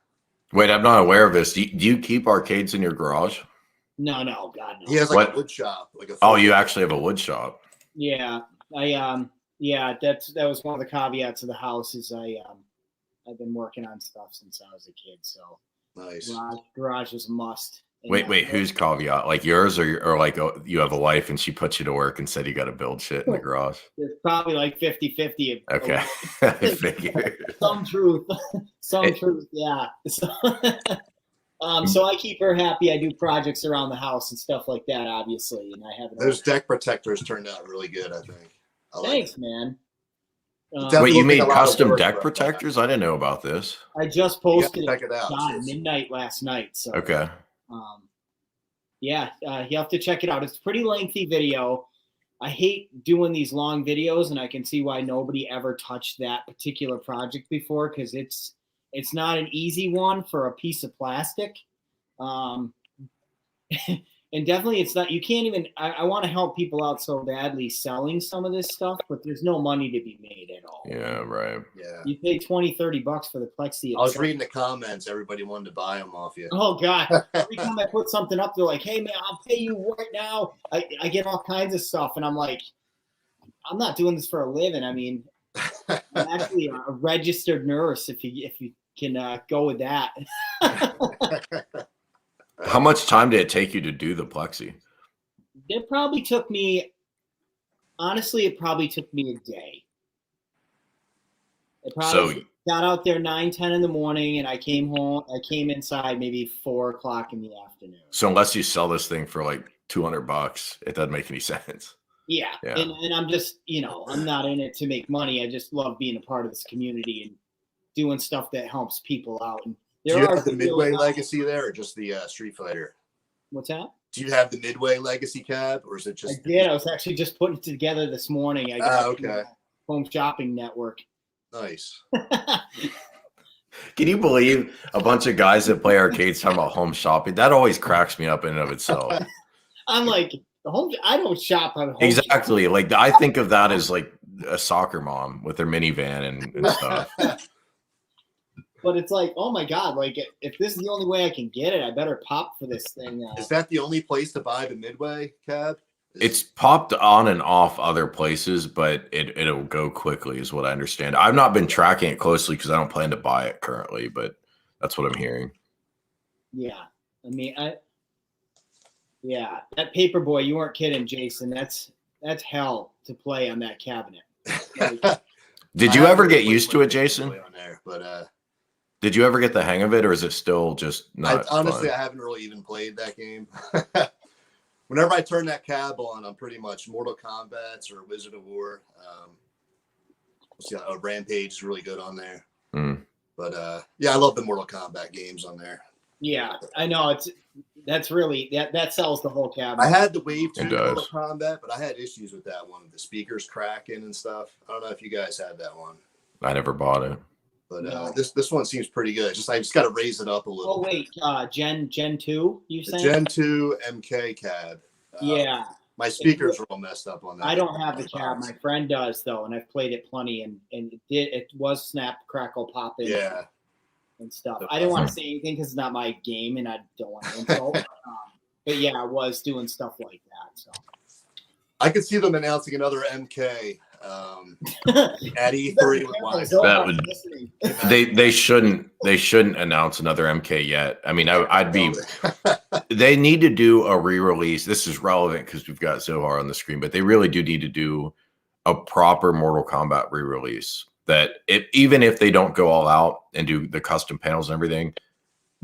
Wait, I'm not aware of this. Do you keep arcades in your garage? No, God no. He has like a wood shop, like a. Oh, you actually have a wood shop. Yeah, yeah. That was one of the caveats of the house is I've been working on stuff since I was a kid, so Nice. Garage is a must. And Wait, whose caveat? Like yours, or like you have a wife and she puts you to work and said you got to build shit in the garage? It's probably like 50-50. Okay, I figured. Some truth, truth, yeah. So I keep her happy. I do projects around the house and stuff like that, obviously, and I have those deck protectors turned out really good. I think. Thanks, man. Wait, you made custom deck protectors? I didn't know about this. I just posted check it out. Midnight last night. So okay. Yeah, you have to check it out. It's a pretty lengthy video. I hate doing these long videos, and I can see why nobody ever touched that particular project before, because it's not an easy one for a piece of plastic. And definitely it's not, you can't even, I want to help people out so badly selling some of this stuff, but there's no money to be made at all. Yeah, right. Yeah. You pay $20-$30 for the plexi. I was reading the comments. Everybody wanted to buy them off you. Oh God. Every time I put something up, they're like, hey man, I'll pay you right now. I get all kinds of stuff. And I'm like, I'm not doing this for a living. I mean, I'm actually a registered nurse if you can go with that. How much time did it take you to do the plexi? It probably took me, honestly, it probably took me a day. It probably got out there 9-10 in the morning, and I came home. I came inside maybe 4 o'clock in the afternoon. So unless you sell this thing for like $200, it doesn't make any sense. Yeah. And I'm just, I'm not in it to make money. I just love being a part of this community and doing stuff that helps people out. And do you have the Midway legacy there, or just the Street Fighter? What's that? Do you have the Midway legacy cab, or is it just? I did. I was actually just putting it together this morning. I got okay. Home Shopping Network. Nice. Can you believe a bunch of guys that play arcades talking about home shopping? That always cracks me up in and of itself. I'm like, I don't shop on home. Exactly. Like I think of that as like a soccer mom with their minivan and stuff. But it's like, oh my God, like if this is the only way I can get it, I better pop for this thing. Is that the only place to buy the Midway cab? It's popped on and off other places, but it'll go quickly is what I understand. I've not been tracking it closely because I don't plan to buy it currently, but that's what I'm hearing. Yeah. I mean, that Paperboy, you weren't kidding, Jason. That's hell to play on that cabinet. Like, did you ever get used to it, Jason? On there, but did you ever get the hang of it, or is it still just not? Honestly, fun? I haven't really even played that game. Whenever I turn that cab on, I'm pretty much Mortal Kombat or Wizard of War. Rampage is really good on there. But yeah, I love the Mortal Kombat games on there. Yeah, I know that's really that sells the whole cabinet. I had the Wave 2 Mortal Kombat, but I had issues with that one. The speakers cracking and stuff. I don't know if you guys had that one. I never bought it. But this one seems pretty good. I just got to raise it up a little. Oh wait, Gen 2, you saying? Gen 2 MK cab. Yeah. My speakers are all messed up on that. I don't have the cab. My friend does though, and I've played it plenty, and it was snap, crackle, pop in. Yeah. And stuff. I didn't want to say anything because it's not my game, and I don't want to insult. But yeah, I was doing stuff like that. So I could see them announcing another MK. At E3 that would they shouldn't announce another MK yet. I mean, I'd be they need to do a re-release. This is relevant because we've got Zohar on the screen, but they really do need to do a proper Mortal Kombat re-release that even if they don't go all out and do the custom panels and everything,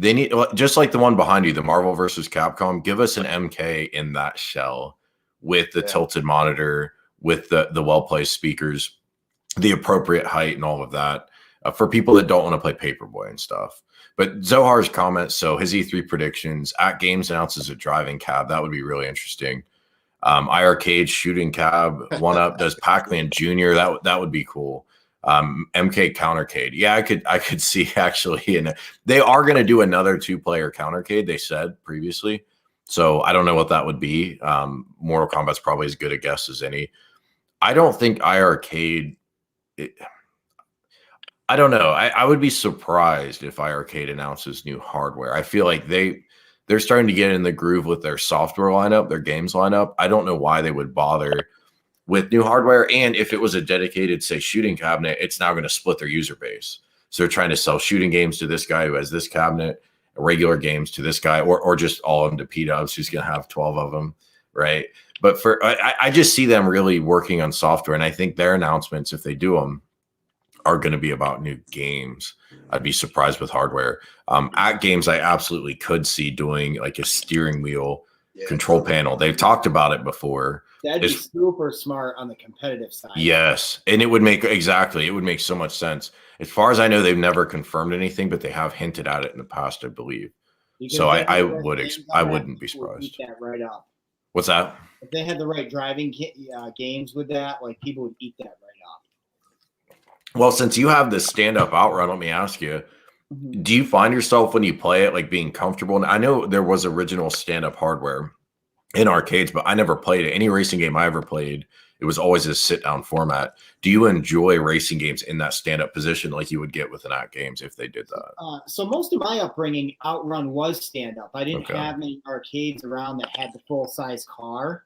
They need, just like the one behind you, the Marvel versus Capcom. Give us an MK in that shell with the tilted monitor, with the well placed speakers, the appropriate height, and all of that for people that don't want to play Paperboy and stuff. But Zohar's comments, so his E3 predictions, at Games announces a driving cab. That would be really interesting. iArcade shooting cab, one up does Pac-Man Jr. That would be cool. MK countercade. Yeah, I could see actually, and they are going to do another 2-player countercade, they said previously. So I don't know what that would be. Mortal Kombat's probably as good a guess as any. I don't think iArcade. I don't know. I would be surprised if iArcade announces new hardware. I feel like they're starting to get in the groove with their software lineup, their games lineup. I don't know why they would bother with new hardware. And if it was a dedicated, say, shooting cabinet, it's now going to split their user base. So they're trying to sell shooting games to this guy who has this cabinet, regular games to this guy, or just all of them to P-Dubs, who's going to have 12 of them, right? But I just see them really working on software. And I think their announcements, if they do them, are going to be about new games. I'd be surprised with hardware. At Games, I absolutely could see doing like a steering wheel control panel. They've talked about it before. That'd be super smart on the competitive side. Yes. And it would make so much sense. As far as I know, they've never confirmed anything, but they have hinted at it in the past, I believe. So I wouldn't be surprised. Eat that right up. What's that? If they had the right driving games with that, like people would eat that right up. Well, since you have this stand-up outrun, let me ask you, do you find yourself when you play it like being comfortable? And I know there was original stand-up hardware in arcades, but I never played it. Any racing game I ever played, it was always a sit-down format. Do you enjoy racing games in that stand-up position like you would get with an at Games if they did that? So most of my upbringing, Outrun was stand-up. I didn't have many arcades around that had the full-size car.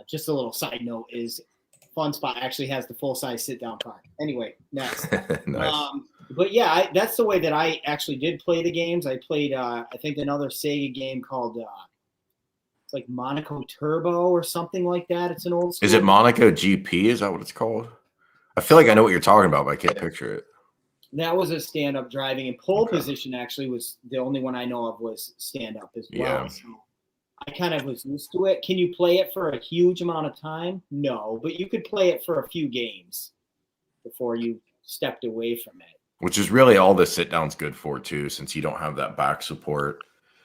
Just a little side note is Fun Spot actually has the full-size sit-down car. Anyway, next. Nice. But yeah, that's the way that I actually did play the games. I played, I think, another Sega game called it's like Monaco Turbo or something like that. It's an old school. Is it Monaco GP? Is that what it's called? I feel like I know what you're talking about, but I can't picture it. That was a stand-up driving, and pole position actually was the only one I know of was stand-up as well. Yeah. So I kind of was used to it. Can you play it for a huge amount of time? No, but you could play it for a few games before you stepped away from it. Which is really all the sit-down's good for, too, since you don't have that back support.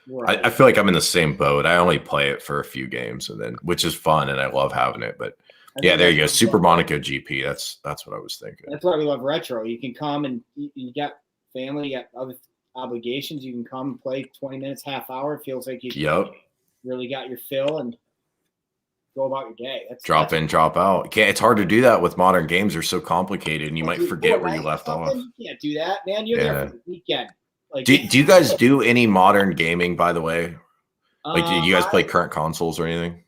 Right. I feel like I'm in the same boat. I only play it for a few games, and then which is fun, and I love having it. But yeah, there you go. Super Monaco GP. That's what I was thinking. That's why we love retro. You can come and you got family, you got other obligations. You can come and play 20 minutes, half hour. It feels like you really got your fill and go about your day. Drop in, drop out. It's hard to do that with modern games. They're so complicated, and you might forget where you left off. You can't do that, man. You're there for the weekend. Like, do you guys do any modern gaming, by the way? Like, do you guys play current consoles or anything?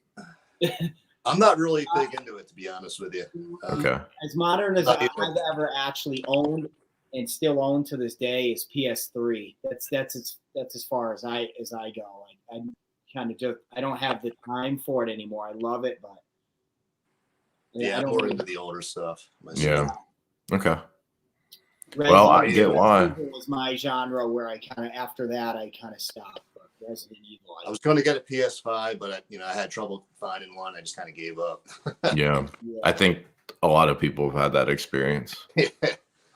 I'm not really big into it, to be honest with you. Okay. As modern as I've ever actually owned and still own to this day is PS3. That's as far as I go. I kind of just I don't have the time for it anymore. I love it, but yeah, I'm more into the older stuff Yeah. myself. Okay. Well, I get why. It was my genre where I kind of after that I kind of stopped. But Resident Evil. I was going to get a PS5, but I had trouble finding one. I just kind of gave up. Yeah, I think a lot of people have had that experience.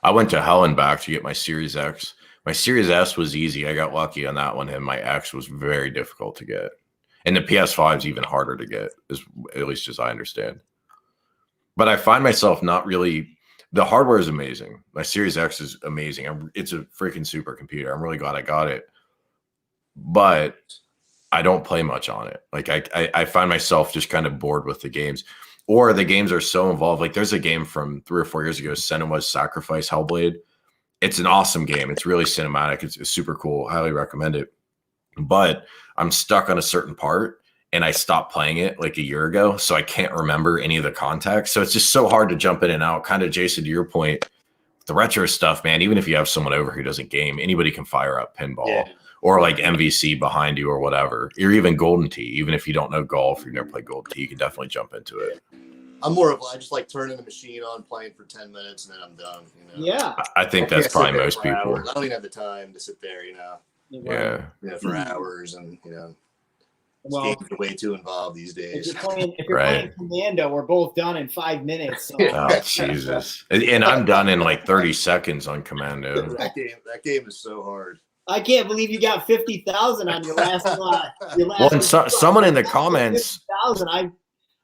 I went to hell and back to get my Series X. My Series S was easy. I got lucky on that one, and my X was very difficult to get. And the PS5 is even harder to get, at least as I understand. But I find myself not really. The hardware is amazing. My Series X is amazing. It's a freaking supercomputer. I'm really glad I got it. But I don't play much on it. Like I find myself just kind of bored with the games. Or the games are so involved. Like there's a game from 3 or 4 years ago, Senua's Sacrifice Hellblade. It's an awesome game. It's really cinematic. It's super cool. Highly recommend it. But I'm stuck on a certain part. And I stopped playing it like a year ago, so I can't remember any of the context. So it's just so hard to jump in and out. Kind of, Jason, to your point, the retro stuff, man, even if you have someone over who doesn't game, anybody can fire up pinball or like MVC behind you or whatever, or even Golden Tee. Even if you don't know golf, you've never played Golden Tee, you can definitely jump into it. I'm more of I just like turning the machine on, playing for 10 minutes, and then I'm done. Yeah, I think that's can't sit probably there most for people. hours. I don't even have the time to sit there, Yeah. for hours, and well, games are way too involved these if days. you're playing Commando, we're both done in 5 minutes. So. Oh Jesus! And I'm done in like 30 seconds on Commando. that game is so hard. I can't believe you got 50,000 on your last one. Well, and someone in the comments. 50,000.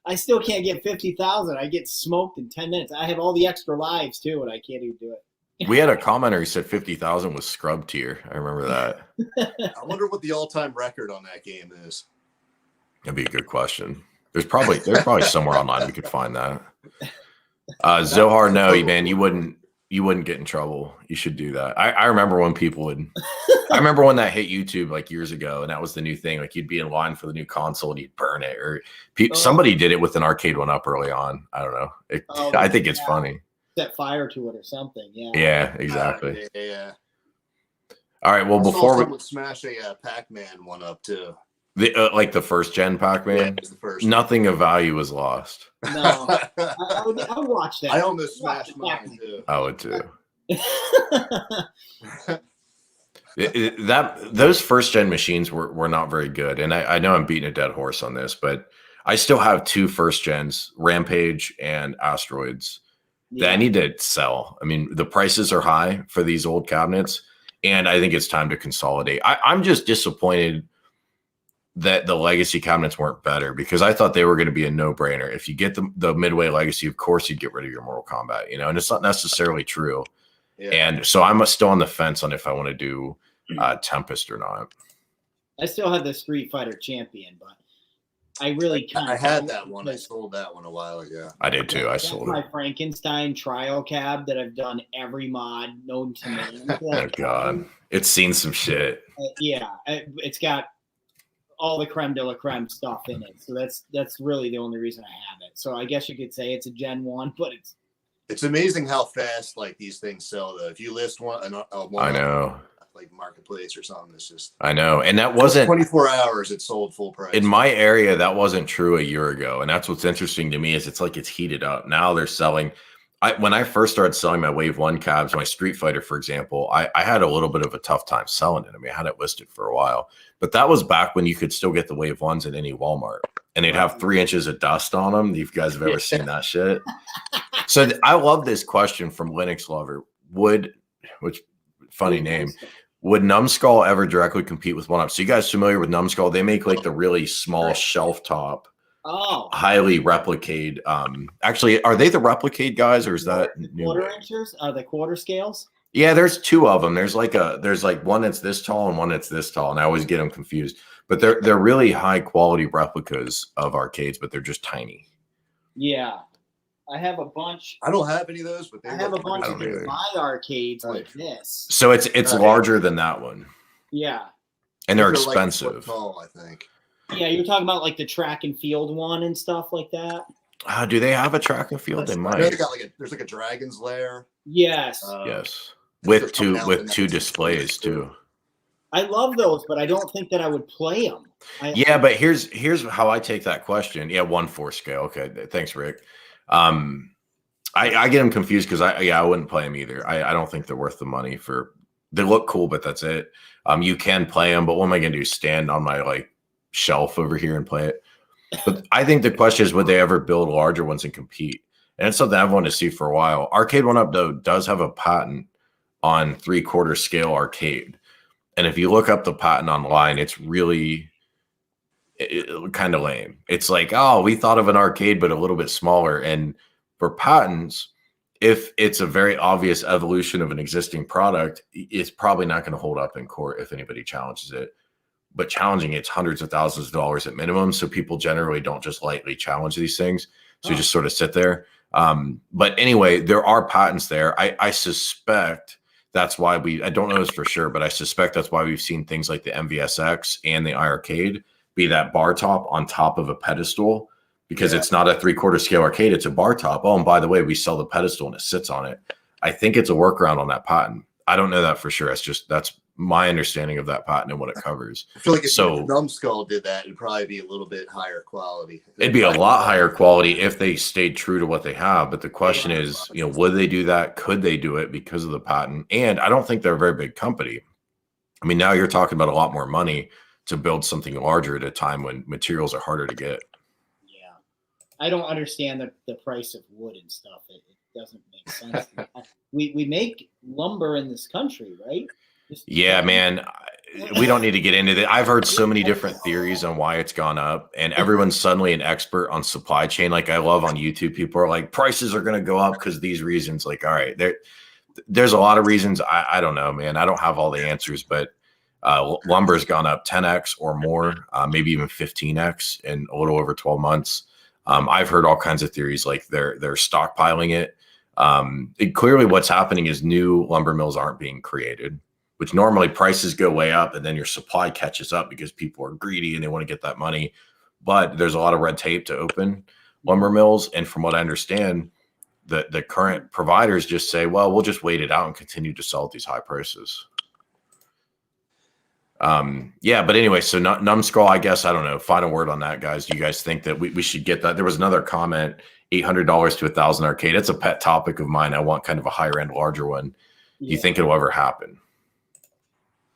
I still can't get 50,000. I get smoked in 10 minutes. I have all the extra lives too, and I can't even do it. We had a commenter who said 50,000 was scrub tier. I remember that. I wonder what the all-time record on that game is. That'd be a good question. There's probably somewhere online we could find that. Zohar, no, man, you wouldn't get in trouble. You should do that. I remember when people would. I remember when that hit YouTube like years ago, and that was the new thing. Like you'd be in line for the new console and you'd burn it, or somebody did it with an arcade one up early on. I don't know. I think it's funny. Set fire to it or something. Yeah. Yeah, exactly. Yeah. All right. Well, before we smash a Pac-Man one up too. Like the first gen Pac-Man, nothing of value was lost. No, I would watch that. I almost smashed mine too. I would too. Those first gen machines were not very good, and I know I'm beating a dead horse on this, but I still have 2 first gens, Rampage and Asteroids, that I need to sell. I mean, the prices are high for these old cabinets, and I think it's time to consolidate. I'm just disappointed that the legacy cabinets weren't better, because I thought they were going to be a no-brainer. If you get the Midway Legacy, of course you'd get rid of your Mortal Kombat, and it's not necessarily true. Yeah. And so I'm still on the fence on if I want to do Tempest or not. I still have the Street Fighter Champion, but I really kind of. I had that one. I sold that one a while ago. I did too. I sold my Frankenstein trial cab that I've done every mod known to man. Oh God, it's seen some shit. Yeah, it's got all the creme de la creme stuff in it. So that's really the only reason I have it. So I guess you could say it's a Gen 1, but it's amazing how fast like these things sell though. If you list one I know. Like Marketplace or something, it's just I know. And that wasn't 24 hours it sold full price. In my area, that wasn't true a year ago. And that's what's interesting to me is it's like it's heated up. Now they're selling. When I first started selling my Wave 1 cabs, my Street Fighter, for example, I had a little bit of a tough time selling it. I mean, I had it listed for a while, but that was back when you could still get the Wave 1s at any Walmart, and they'd have 3 inches of dust on them. If you guys have ever seen that shit. So I love this question from Linux Lover. Which funny name, would Numbskull ever directly compete with 1UP? So you guys familiar with Numbskull? They make like the really small shelf top. Oh, highly replicate. Actually, are they the replicate guys, or is that quarter inches? Are they quarter scales? Yeah, there's 2 of them. There's like one that's this tall and one that's this tall, and I always get them confused. But they're really high quality replicas of arcades, but they're just tiny. Yeah, I have a bunch. I don't have any of those, but I have a bunch of my arcades like this. So it's larger than that one. Yeah, and they're expensive. Like tall, I think. Yeah, you're talking about like the track and field one and stuff like that. Do they have a track and field? They might. I know they got there's like a Dragon's Lair. Yes. Yes. With two displays too. I love those, but I don't think that I would play them. But here's how I take that question. Yeah, 1/4 scale. Okay, thanks, Rick. I get them confused because I wouldn't play them either. I don't think they're worth the money for. They look cool, but that's it. You can play them, but what am I gonna do? Stand on my shelf over here and play it? But I think the question is, would they ever build larger ones and compete? And it's something I've wanted to see for a while. Arcade 1UP though does have a patent on 3/4 scale arcade, and if you look up the patent online, it's really kind of lame. It's like, oh, we thought of an arcade but a little bit smaller. And for patents, if it's a very obvious evolution of an existing product, it's probably not going to hold up in court if anybody challenges it. But challenging it's hundreds of thousands of dollars at minimum. So people generally don't just lightly challenge these things. So you just sort of sit there. But anyway, there are patents there. I suspect that's why I don't know this for sure, but I suspect that's why we've seen things like the MVSX and the iArcade be that bar top on top of a pedestal, because it's not a 3/4 scale arcade. It's a bar top. Oh, and by the way, we sell the pedestal and it sits on it. I think it's a workaround on that patent. I don't know that for sure. That's my understanding of that patent and what it covers. I feel like if Numbskull did that, it'd probably be a little bit higher quality. It'd be a lot higher quality if they stayed true to what they have. But the question is, would they do that? Could they do it because of the patent? And I don't think they're a very big company. I mean, now you're talking about a lot more money to build something larger at a time when materials are harder to get. Yeah. I don't understand the price of wood and stuff. It doesn't make sense. we make lumber in this country, right? Yeah, man. We don't need to get into that. I've heard so many different theories on why it's gone up, and everyone's suddenly an expert on supply chain. Like I love on YouTube, people are like, prices are going to go up because these reasons. Like, all right, there's a lot of reasons. I don't know, man. I don't have all the answers, but lumber's gone up 10x or more, maybe even 15x in a little over 12 months. I've heard all kinds of theories, like they're stockpiling it. Clearly what's happening is new lumber mills aren't being created, which normally prices go way up and then your supply catches up because people are greedy and they want to get that money. But there's a lot of red tape to open lumber mills. And from what I understand, the current providers just say, well, we'll just wait it out and continue to sell at these high prices. Yeah, but anyway, so Numbskull, I guess, I don't know. Final word on that, guys. Do you guys think that we should get that? There was another comment, $800 to 1,000 arcade. It's a pet topic of mine. I want kind of a higher end, larger one. Do you think it'll ever happen?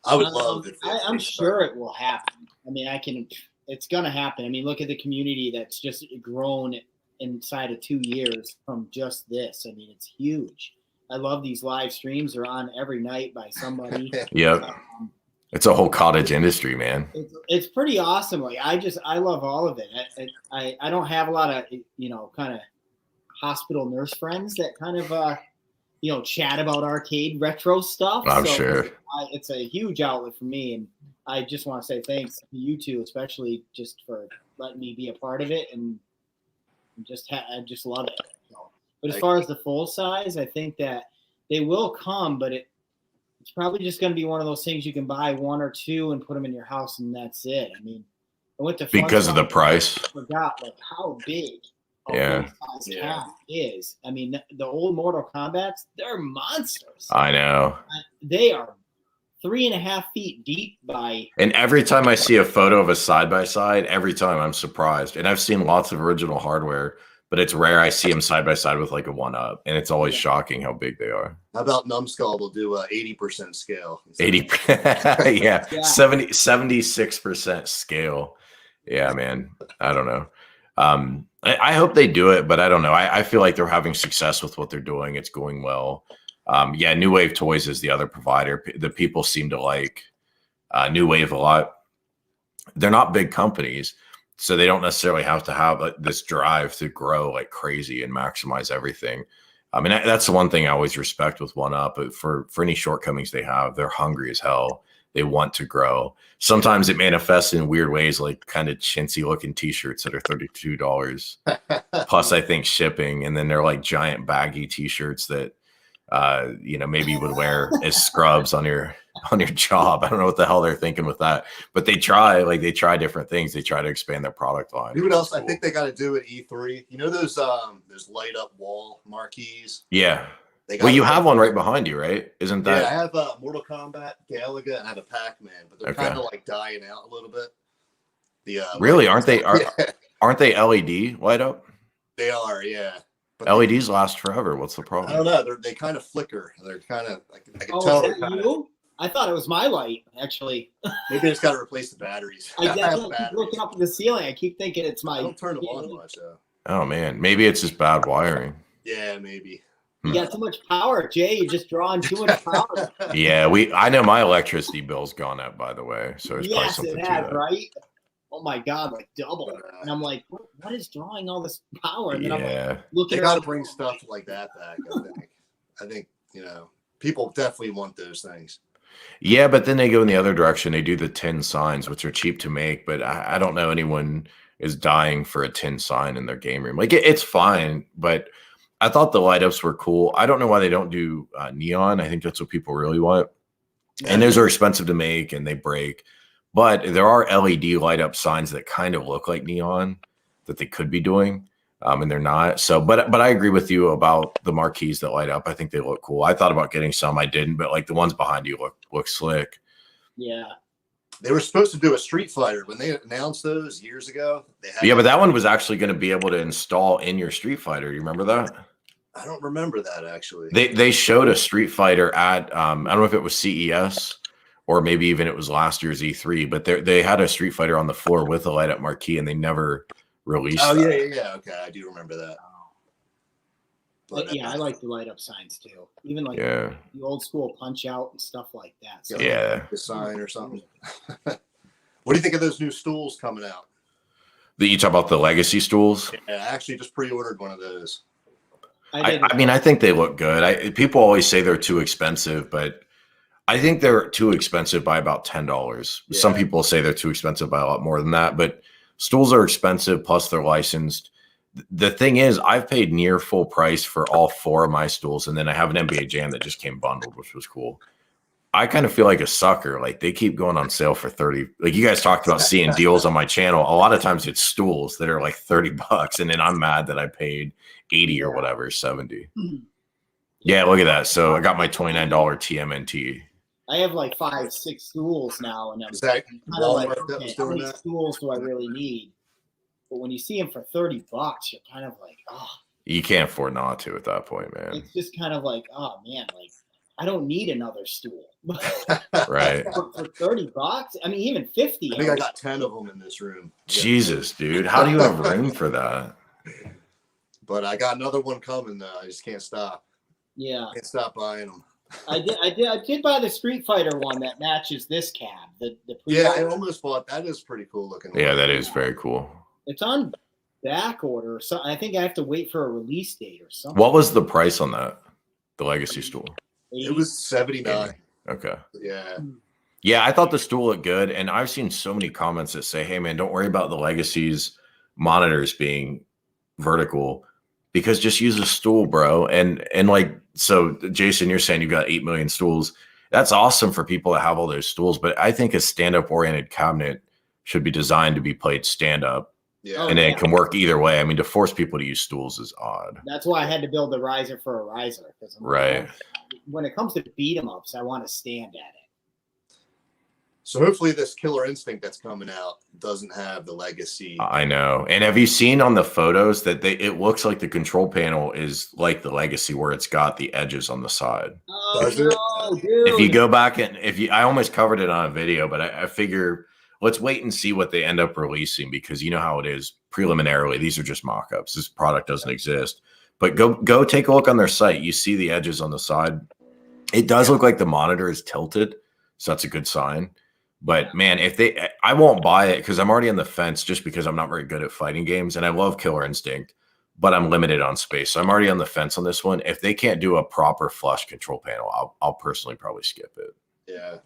I would love it. I'm sure it will happen. I mean, it's going to happen. I mean, look at the community that's just grown inside of 2 years from just this. I mean, it's huge. I love these live streams. They're on every night by somebody. Yep. It's a whole cottage industry, man. It's pretty awesome. Like I love all of it. I don't have a lot of, kind of hospital nurse friends that kind of, chat about arcade retro stuff. I'm sure. It's a huge outlet for me. And I just want to say thanks to you two, especially just for letting me be a part of it. And I just love it. But as far as the full size, I think that they will come, but it's probably just going to be one of those things you can buy one or two and put them in your house, and that's it. I mean, I went to because of the price. I forgot like how big cat is. I mean, the old Mortal Kombats, they're monsters. I know. They are 3.5 feet deep And every time I see a photo of a side by side, every time I'm surprised. And I've seen lots of original hardware, but it's rare I see them side by side with like a 1-up, and it's always shocking how big they are. How about Numbskull will do 80% scale? 80, yeah, 76% scale. Yeah, man. I don't know. I hope they do it, but I don't know. I feel like they're having success with what they're doing. It's going well. Yeah, New Wave Toys is the other provider. The people seem to like New Wave a lot. They're not big companies, so they don't necessarily have to have this drive to grow like crazy and maximize everything. I mean, that's the one thing I always respect with 1-up. But for any shortcomings they have, they're hungry as hell. They want to grow. Sometimes it manifests in weird ways, like kind of chintzy looking t-shirts that are $32 plus, I think, shipping. And then they're like giant baggy t-shirts that, maybe you would wear as scrubs on your job. I don't know what the hell they're thinking with that, but they try different things. They try to expand their product line. You know what else I think they got to do at E3? You know, those light up wall marquees. Yeah. Well, you have one right behind you, right? Isn't that? Yeah, I have a Mortal Kombat, Galaga, and I have a Pac-Man, but they're kind of like dying out a little bit. Really? Aren't they LED light up? They are, yeah. But LEDs last forever. What's the problem? I don't know. They kind of flicker. They're kind of I can tell. Is that you? I thought it was my light, actually. Maybe I just got to replace the batteries. I keep looking up at the ceiling. I keep thinking it's my. I don't turn them on much, though. Oh man, maybe it's just bad wiring. Yeah, maybe. You got too much power, Jay. You're just drawing too much power. Yeah, I know my electricity bill's gone up, by the way. So it's probably something it has, right? Oh my God, like double. And I'm like, what is drawing all this power? And then I'm like, they got to bring stuff like that back. I think people definitely want those things. Yeah, but then they go in the other direction. They do the tin signs, which are cheap to make, but I don't know anyone is dying for a tin sign in their game room. Like it's fine, but I thought the light ups were cool. I don't know why they don't do neon. I think that's what people really want. And those are expensive to make and they break. But there are LED light up signs that kind of look like neon that they could be doing, and they're not. So, but I agree with you about the marquees that light up. I think they look cool. I thought about getting some. I didn't, but like the ones behind you look slick. Yeah. They were supposed to do a Street Fighter when they announced those years ago. Yeah, but that one was actually going to be able to install in your Street Fighter. You remember that? I don't remember that actually. They showed a Street Fighter at I don't know if it was CES or maybe even it was last year's E3, but they had a Street Fighter on the floor with a light up marquee, and they never released. Oh that. yeah. Okay, I do remember that. But yeah, I like the light up signs too. Even like Yeah. the old school punch out and stuff like that. So Yeah. The sign or something. What do you think of those new stools coming out? You talk about the legacy stools? Yeah, I actually just pre-ordered one of those. I mean, I think they look good. People always say they're too expensive, but I think they're too expensive by about $10. Yeah. Some people say they're too expensive by a lot more than that, but stools are expensive, plus they're licensed. The thing is, I've paid near full price for all 4 of my stools, and then I have an NBA Jam that just came bundled, which was cool. I kind of feel like a sucker. Like they keep going on sale for 30. Like you guys talked about seeing deals on my channel. A lot of times it's stools that are like $30, and then I'm mad that I paid 80 or whatever, 70. Yeah, look at that. So I got my $29 TMNT. I have like 5, 6 stools now, and I'm Is that kind of like, Walmart that okay, was how doing many that? stools do I really need? But when you see them for $30, you're kind of like, oh, You can't afford not to at that point, man. it's just kind of like, oh man, like I don't need another stool. Right. for $30, I mean, even 50. I think I got 10 of them in this room. Jesus, dude. How do you have room for that? But I got another one coming. I just can't stop. Yeah, Can't stop buying them. I did buy the Street Fighter one that matches this cab. The Yeah, I almost bought. That is pretty cool looking. Yeah, that is very cool. It's on back order, so I think I have to wait for a release date or something. What was the price on that? The legacy stool? It was 79. Okay. Yeah. Yeah, I thought the stool looked good, and I've seen so many comments that say, "Hey, man, don't worry about the legacy's monitors being vertical, because just use a stool, bro." And like, so Jason, you're saying you've got 8 million stools. That's awesome for people that have all those stools, but I think a stand-up oriented cabinet should be designed to be played stand-up, Yeah. and then it can work either way. I mean, to force people to use stools is odd. That's why I had to build the riser for a riser. Right. When it comes to beat 'em ups, I want to stand at it. So hopefully this Killer Instinct that's coming out doesn't have the legacy. I know. And have you seen on the photos that it looks like the control panel is like the legacy, where it's got the edges on the side? Oh, Does it? no, dude. If you go back and I almost covered it on a video, but I figure let's wait and see what they end up releasing, because you know how it is preliminarily. These are just mock-ups. This product doesn't exist. But go take a look on their site. You see the edges on the side. It does look like the monitor is tilted, so that's a good sign. But man, I won't buy it because I'm already on the fence, just because I'm not very good at fighting games, and I love Killer Instinct, but I'm limited on space. So I'm already on the fence on this one. If they can't do a proper flush control panel, I'll personally probably skip it. Yeah.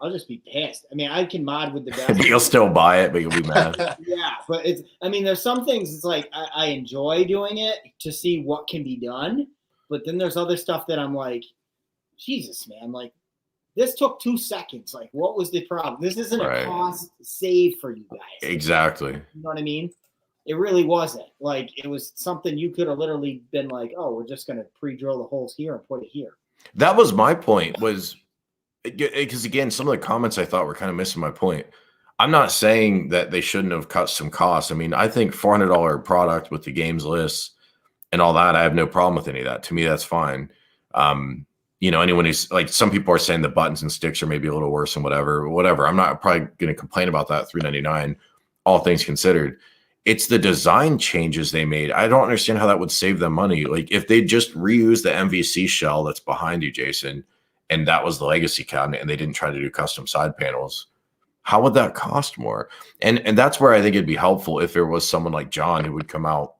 I'll just be pissed. I mean, I can mod with the best. You'll still buy it, but you'll be mad. Yeah, but there's some things it's like I enjoy doing it to see what can be done, but then there's other stuff that I'm like, Jesus, man, like this took 2 seconds. Like, what was the problem? This isn't Right. a cost save for you guys. Exactly. You know what I mean? It really wasn't. Like, it was something you could have literally been like, oh, we're just going to pre-drill the holes here and put it here. That was my point, was because again, some of the comments I thought were kind of missing my point. I'm not saying that they shouldn't have cut some costs. I mean, I think $400 product with the games lists and all that, I have no problem with any of that. To me, that's fine. Anyone who's like, some people are saying the buttons and sticks are maybe a little worse and whatever. I'm not probably going to complain about that. $399, all things considered. It's the design changes they made. I don't understand how that would save them money. Like if they just reuse the MVC shell that's behind you, Jason, and that was the legacy cabinet, and they didn't try to do custom side panels, how would that cost more? And that's where I think it'd be helpful if there was someone like John who would come out.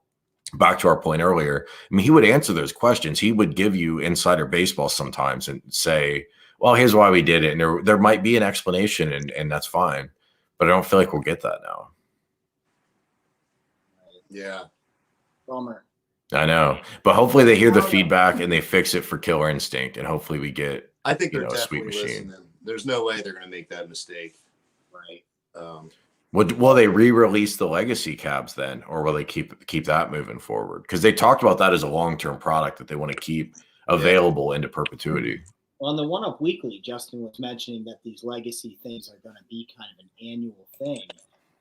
Back to our point earlier, I mean, he would answer those questions. He would give you insider baseball sometimes and say, well, here's why we did it. And there might be an explanation, and that's fine. But I don't feel like we'll get that now. Yeah. Bummer. I know. But hopefully they hear the feedback and they fix it for Killer Instinct. And hopefully we get, I think they're Sweet definitely Machine. listening. There's no way they're going to make that mistake. Right. will they re-release the legacy cabs then? Or will they keep that moving forward? Because they talked about that as a long-term product that they want to keep available into perpetuity. On the One Up Weekly, Justin was mentioning that these legacy things are going to be kind of an annual thing.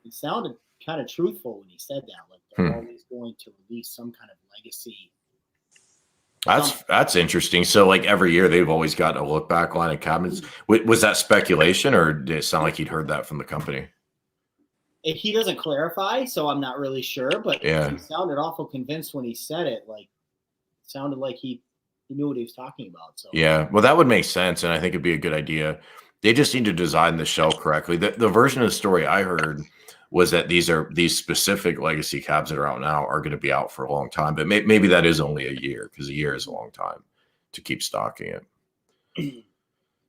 It sounded kind of truthful when he said that, like they're always going to release some kind of legacy. That's interesting. So like every year they've always got a look back line of cabinets. Was that speculation, or did it sound like he'd heard that from the company? He doesn't clarify, so I'm not really sure, but yeah, he sounded awful convinced when he said it. Like, it sounded like he knew what he was talking about. So yeah, well, that would make sense, and I think it'd be a good idea. They just need to design the shell correctly. The version of the story I heard was that these specific legacy cabs that are out now are going to be out for a long time, but maybe that is only a year, because a year is a long time to keep stocking it.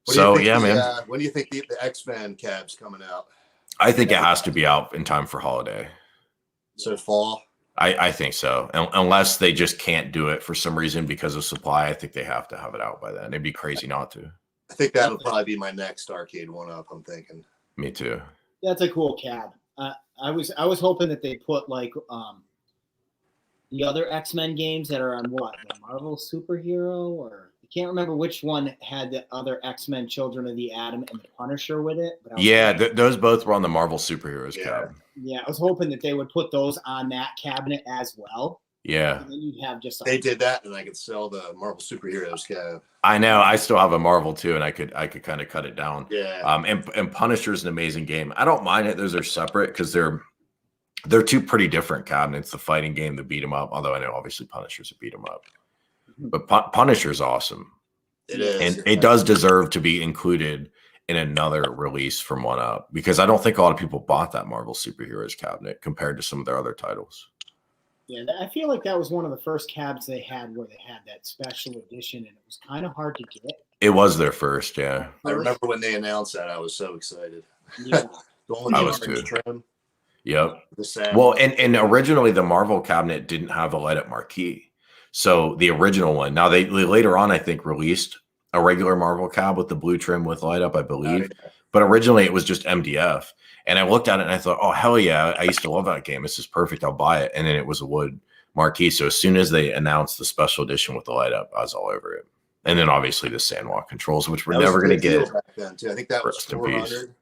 So yeah, man. When do you think the X-Men cab's coming out? I think it has to be out in time for holiday. So fall? I think so. Unless they just can't do it for some reason because of supply, I think they have to have it out by then. It'd be crazy not to. I think that'll probably be my next arcade one-up, I'm thinking. Me too. That's a cool cab. I was hoping that they put like the other X-Men games that are on what? The Marvel Superhero, or I can't remember which one had the other X-Men Children of the Atom and the Punisher with it. But those both were on the Marvel Superheroes cab. Yeah, I was hoping that they would put those on that cabinet as well. Yeah. And then you'd have just they did that, and I could sell the Marvel Superheroes cab. I know. I still have a Marvel too, and I could kind of cut it down. Yeah. And Punisher is an amazing game. I don't mind it. Those are separate because they're two pretty different cabinets. The fighting game, the beat 'em up. Although I know obviously Punisher's a beat 'em up. But Punisher's awesome. It is. And it does deserve to be included in another release from One Up, because I don't think a lot of people bought that Marvel Superheroes cabinet compared to some of their other titles. Yeah, I feel like that was one of the first cabs they had where they had that special edition, and it was kind of hard to get. It was their first, yeah. I remember when they announced that, I was so excited. Yeah. The one I with was too. trim. Yep. The well, and originally the Marvel cabinet didn't have a light up marquee. So the original one, now they later on, I think, released a regular Marvel cab with the blue trim with light up, I believe. Oh, yeah. But originally it was just MDF. And I looked at it and I thought, oh, hell yeah, I used to love that game. This is perfect. I'll buy it. And then it was a wood marquee. So as soon as they announced the special edition with the light up, I was all over it. And then obviously the Sandwalk controls, which we're never going to get. Back then too. I think that was $400.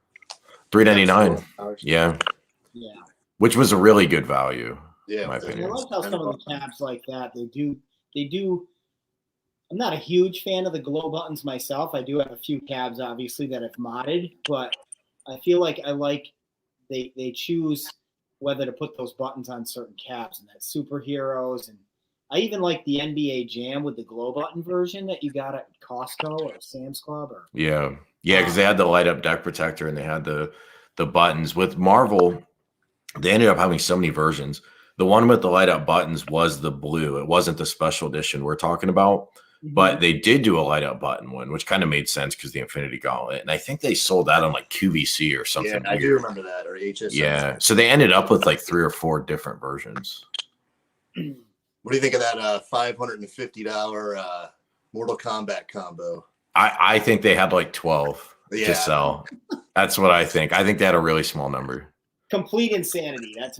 $399. Yeah. Yeah. Which was a really good value. Yeah. In my opinion. I like how some of the cabs like that, they do. I'm not a huge fan of the glow buttons myself. I do have a few cabs, obviously, that I've modded, but I feel like they choose whether to put those buttons on certain cabs, and that's Superheroes. And I even like the NBA Jam with the glow button version that you got at Costco or Sam's Club. Yeah, because they had the light up deck protector and they had the buttons. With Marvel, they ended up having so many versions. The one with the light up buttons was the blue. It wasn't the special edition we're talking about. But they did do a light up button one, which kind of made sense because the Infinity Gauntlet. And I think they sold that on like QVC or something. Yeah, I do remember that, or HSN. Yeah. So they ended up with like 3 or 4 different versions. What do you think of that $550 Mortal Kombat combo? I think they had like 12 to sell. That's what I think. I think they had a really small number. Complete insanity. That's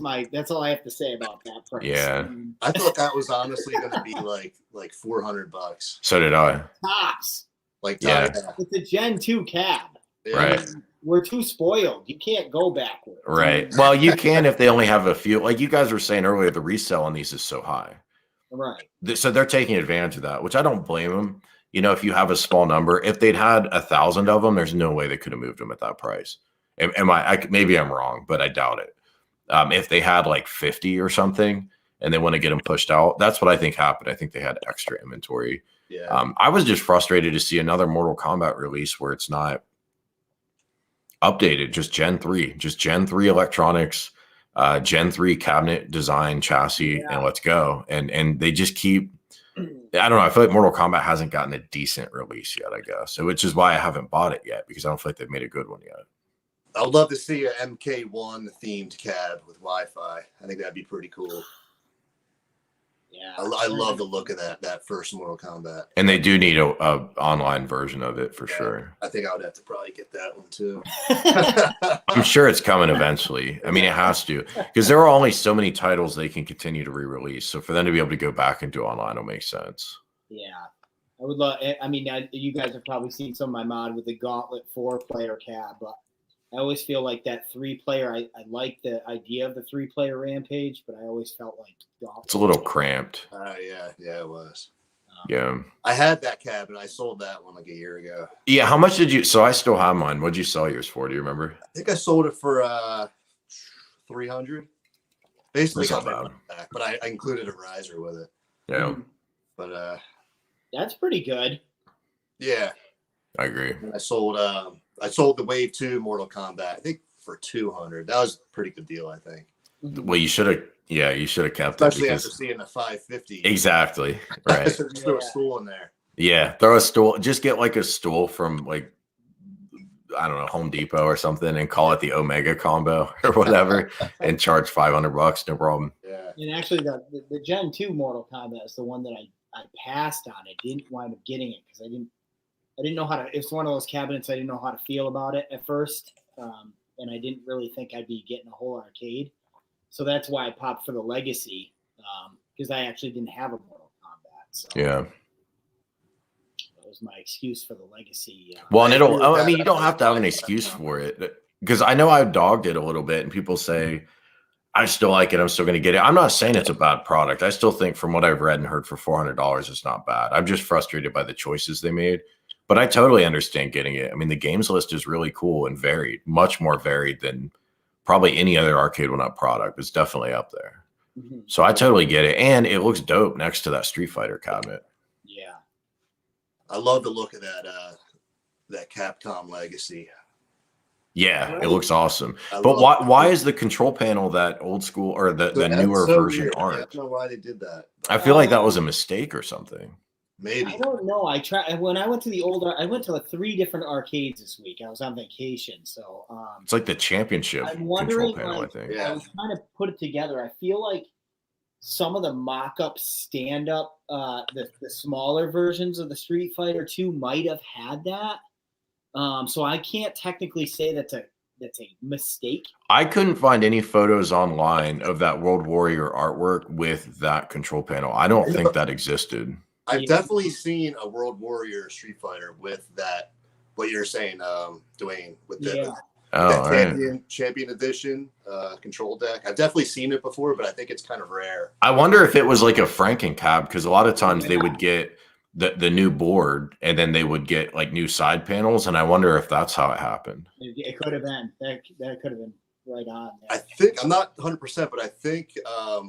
all I have to say about that price. Yeah. I thought that was honestly going to be like $400. So did I. Tops. Yeah. It's a Gen 2 cab. Yeah. Right. We're too spoiled. You can't go backwards. Right. Well, you can if they only have a few. Like you guys were saying earlier, the resale on these is so high. Right. So they're taking advantage of that, which I don't blame them. You know, if you have a small number, if they'd had 1,000 of them, there's no way they could have moved them at that price. Maybe I'm wrong, but I doubt it. If they had like 50 or something and they want to get them pushed out, that's what I think happened. I think they had extra inventory. Yeah. I was just frustrated to see another Mortal Kombat release where it's not updated, just Gen 3 electronics, Gen 3 cabinet design chassis, and let's go. And they just keep, I don't know. I feel like Mortal Kombat hasn't gotten a decent release yet, I guess. So, which is why I haven't bought it yet, because I don't feel like they've made a good one yet. I would love to see a MK1 themed cab with Wi-Fi. I think that'd be pretty cool. Yeah, I love the look of that first Mortal Kombat. And they do need a online version of it for sure. I think I would have to probably get that one too. I'm sure it's coming eventually. I mean, it has to, because there are only so many titles they can continue to re-release. So for them to be able to go back and do online will make sense. Yeah. I would love. I mean, you guys have probably seen some of my mod with the Gauntlet 4-player cab, but I always feel like that 3-player. I like the idea of the 3-player Rampage, but I always felt like Gauntlet. It's a little cramped. Yeah, it was. Yeah. I had that cab and I sold that one like a year ago. Yeah. How much did you? So I still have mine. What'd you sell yours for? Do you remember? I think I sold it for $300. Basically, That's got not my bad. money back, but I included a riser with it. Yeah. But That's pretty good. yeah, I agree. and I sold the Wave 2 Mortal Kombat, I think for $200. That was a pretty good deal, I think. Well, you should have. Yeah, you should have kept Especially it after because seeing the 550. exactly right. Just throw a stool in there. Yeah, throw a stool. Just get like a stool from like I don't know Home Depot or something, and call it the Omega combo or whatever, and charge $500. No problem. Yeah. And actually, the Gen 2 Mortal Kombat is the one that I passed on. I didn't wind up getting it because I didn't know how to. It's one of those cabinets I didn't know how to feel about it at first, and I didn't really think I'd be getting a whole arcade. So that's why I popped for the Legacy, because I actually didn't have a Mortal Kombat. So Yeah. that was my excuse for the Legacy. Well, and I agree with I that. mean, you don't have to have an excuse for it because I know I've dogged it a little bit, and people say I still like it. I'm still going to get it. I'm not saying it's a bad product. I still think, from what I've read and heard, for $400, it's not bad. I'm just frustrated by the choices they made, but I totally understand getting it. I mean, the games list is really cool and varied, much more varied than probably any other arcade one-up product. It's definitely up there. Mhm. So I totally get it, and it looks dope next to that Street Fighter cabinet. Yeah. I love the look of that Capcom Legacy. Yeah, it looks awesome. I But love why is the control panel that old school or the That's newer so version weird. I aren't? don't know why they did that. I feel like that was a mistake or something. Maybe. I don't know. I tried when I went to I went to like 3 different arcades this week. I was on vacation, so It's like the championship I'm control wondering, panel, like, I think. Yeah. I was trying to put it together. I feel like some of the mock-up stand-up, the smaller versions of the Street Fighter 2 might have had that. So I can't technically say that's a mistake. I couldn't find any photos online of that World Warrior artwork with that control panel. I don't think that existed. I've definitely seen a World Warrior Street Fighter with that. What you're saying, Dwayne, with the Oh, that all right. champion edition control deck. I've definitely seen it before, but I think it's kind of rare. I wonder if it was like a Franken cab, because a lot of times they would get the new board and then they would get like new side panels, and I wonder if that's how it happened. It could have been. That could have been right on. I think I'm not 100%, but I think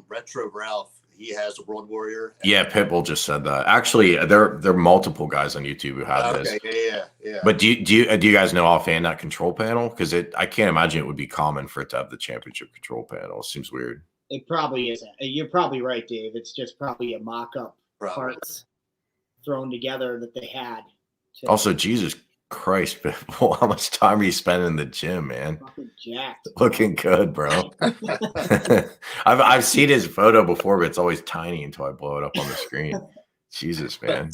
Retro Ralph, he has a World Warrior. Yeah, Pitbull just said that. Actually, there are multiple guys on YouTube who have this. Okay, yeah. But do you guys know offhand that control panel? Because I can't imagine it would be common for it to have the championship control panel. It seems weird. It probably isn't. You're probably right, Dave. It's just probably a mock-up parts thrown together that they had. Also, Jesus Christ, Pitbull, how much time are you spending in the gym, man? Fucking jacked. Looking good, bro. I've seen his photo before, but it's always tiny until I blow it up on the screen. Jesus, man.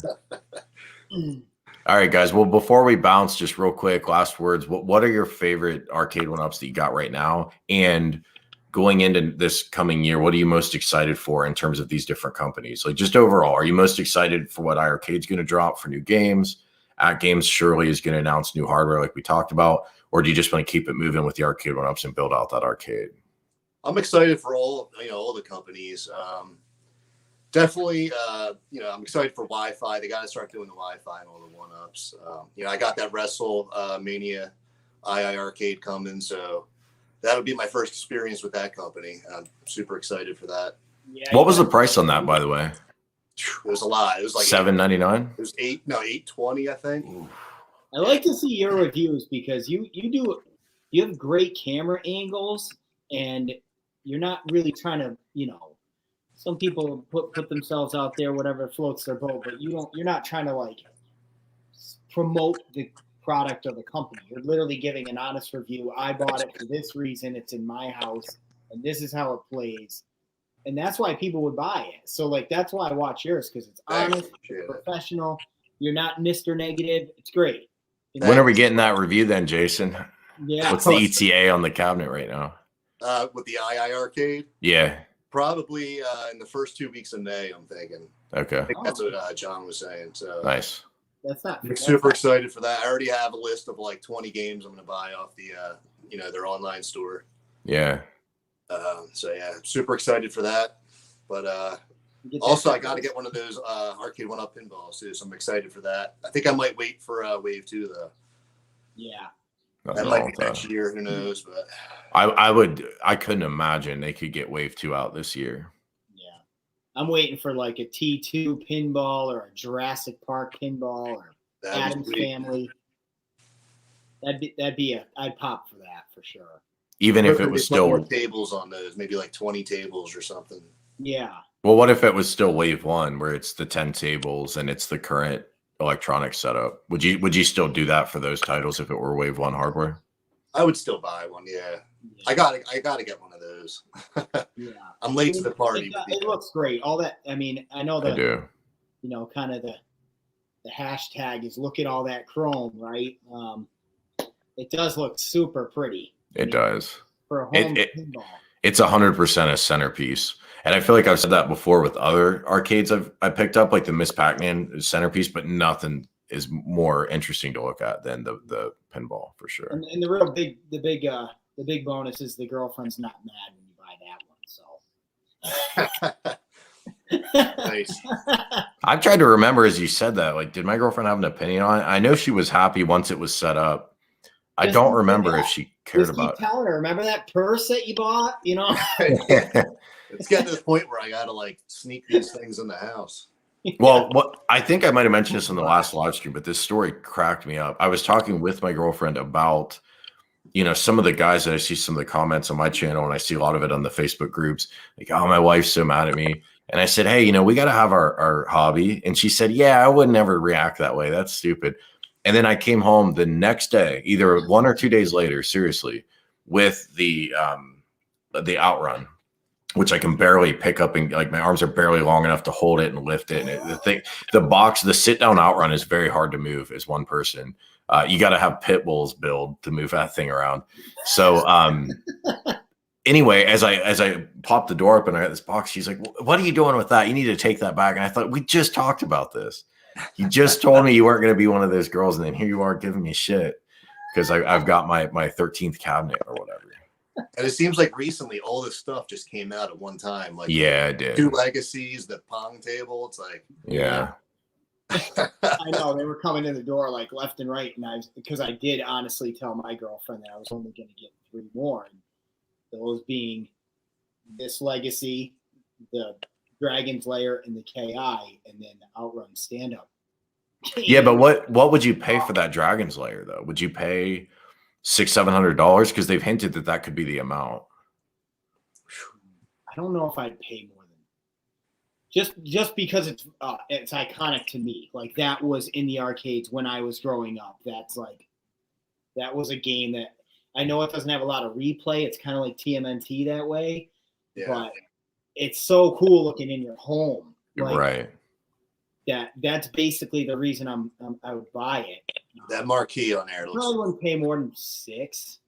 All right, guys. Well, before we bounce, just real quick, last words. What are your favorite arcade one-ups that you got right now? And going into this coming year, what are you most excited for in terms of these different companies? Like, just overall, are you most excited for what iArcade's going to drop for new games? At Games surely is going to announce new hardware like we talked about, or do you just want to keep it moving with the arcade one-ups and build out that arcade? I'm excited for all the companies. Definitely, I'm excited for Wi-Fi. They got to start doing the Wi-Fi and all the one-ups. I got that WrestleMania II arcade coming, so that'll be my first experience with that company. I'm super excited for that. Yeah, What was the price on that, by the way? It was a lot. It was like $7.99. It was $820, I think. I like to see your reviews because you have great camera angles and you're not really trying to, some people put themselves out there, whatever floats their boat, but you're not trying to like promote the product or the company. You're literally giving an honest review. I bought it for this reason. It's in my house and this is how it plays. And that's why people would buy it. So like, that's why I watch yours, because it's honest, professional. You're not Mr. Negative. It's great. When are we getting that review then, Jason? Yeah. What's the ETA on the cabinet right now? With the II arcade? Yeah. Probably in the first 2 weeks of May, I'm thinking. Okay. I think that's what John was saying. So Nice. That's not. I'm super excited for that. I already have a list of like 20 games I'm going to buy off the, their online store. Yeah. So yeah, super excited for that. But also, I got to get one of those arcade 1-up pinballs too. So I'm excited for that. I think I might wait for Wave 2 though. Yeah. That might be next year. Who knows? But I couldn't imagine they could get Wave 2 out this year. Yeah. I'm waiting for like a T2 pinball or a Jurassic Park pinball or Addams Family. I'd pop for that for sure. Even if it was still more tables on those, maybe like 20 tables or something. Yeah. Well, what if it was still Wave 1 where it's the 10 tables and it's the current electronic setup? Would you still do that for those titles if it were Wave 1 hardware? I would still buy one, yeah. I gotta get one of those. Yeah. I'm late to the party. It looks great. All that, I mean, I know that, I do. Kind of the hashtag is look at all that chrome, right? It does look super pretty. It does. For a home pinball. It's 100% a centerpiece. And I feel like I've said that before with other arcades I picked up, like the Miss Pac-Man centerpiece, but nothing is more interesting to look at than the pinball for sure. And the real big bonus is the girlfriend's not mad when you buy that one. So nice. I've tried to remember as you said that, like, did my girlfriend have an opinion on it? I know she was happy once it was set up. I don't remember if she cared about it. Telling her, remember that purse that you bought? It's getting to the point where I gotta like sneak these things in the house. Well, what I think I might have mentioned this in the last live stream, but this story cracked me up. I was talking with my girlfriend about, some of the guys that I see some of the comments on my channel, and I see a lot of it on the Facebook groups, like, oh, my wife's so mad at me. And I said, hey, we got to have our hobby. And she said, yeah, I would never react that way. That's stupid. And then I came home the next day, either 1 or 2 days later, seriously, with the Outrun, which I can barely pick up, and like my arms are barely long enough to hold it and lift it. And the sit down Outrun is very hard to move as one person. You got to have pit bulls build to move that thing around. So anyway, as I popped the door up and I got this box, she's like, what are you doing with that? You need to take that back. And I thought, we just talked about this. You just told me you weren't going to be one of those girls, and then here you are giving me shit because I've got my 13th cabinet or whatever. And it seems like recently all this stuff just came out at one time. Like, yeah, it did. 2 legacies, the Pong table. It's like, yeah. I know they were coming in the door like left and right, and because I did honestly tell my girlfriend that I was only going to get 3 more, and those being this legacy, the Dragon's Lair, and the KI, and then the Outrun stand up. Yeah, but what would you pay for that Dragon's Lair though? Would you pay $600-700? Because they've hinted that could be the amount. I don't know if I'd pay more than just because it's iconic to me. Like that was in the arcades when I was growing up. That was a game that I know it doesn't have a lot of replay. It's kind of like TMNT that way, but it's so cool looking in your home. Like, right. That's basically the reason I would buy it. That marquee on there. Probably wouldn't pay more than 6.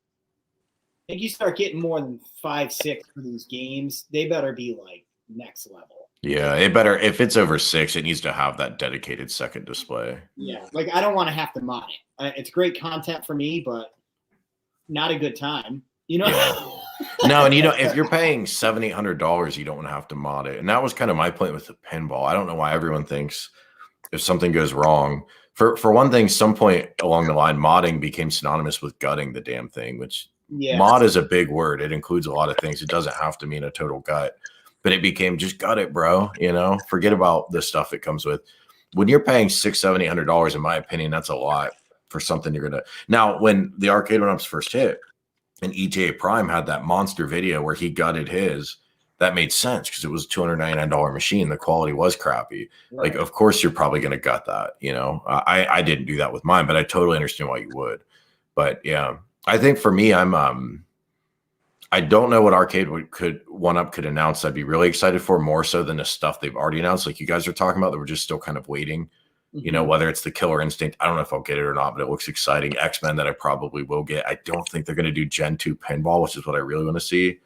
I think you start getting more than 5, 6 for these games, they better be like next level. Yeah, it better. If it's over 6, it needs to have that dedicated second display. Yeah, like I don't want to have to mod it. It's great content for me, but not a good time. Yeah. No, and if you're paying $700-800, you don't want to have to mod it. And that was kind of my point with the pinball. I don't know why everyone thinks if something goes wrong. For one thing, some point along the line, modding became synonymous with gutting the damn thing, which mod is a big word. It includes a lot of things. It doesn't have to mean a total gut, but it became just gut it, bro. Forget about the stuff it comes with. When you're paying $600, $700, in my opinion, that's a lot for something you're gonna. Now, when the arcade one-ups first hit, and ETA Prime had that monster video where he gutted his, that made sense because it was a $299 machine. The quality was crappy. Right. Like, of course, you're probably going to gut that. I didn't do that with mine, but I totally understand why you would. But yeah, I think for me, I don't know what arcade could announce. I'd be really excited for more so than the stuff they've already announced. Like you guys are talking about that we're just still kind of waiting. Whether it's the Killer Instinct, I don't know if I'll get it or not, but it looks exciting. X-Men that I probably will get. I don't think they're going to do Gen 2 pinball, which is what I really want to see.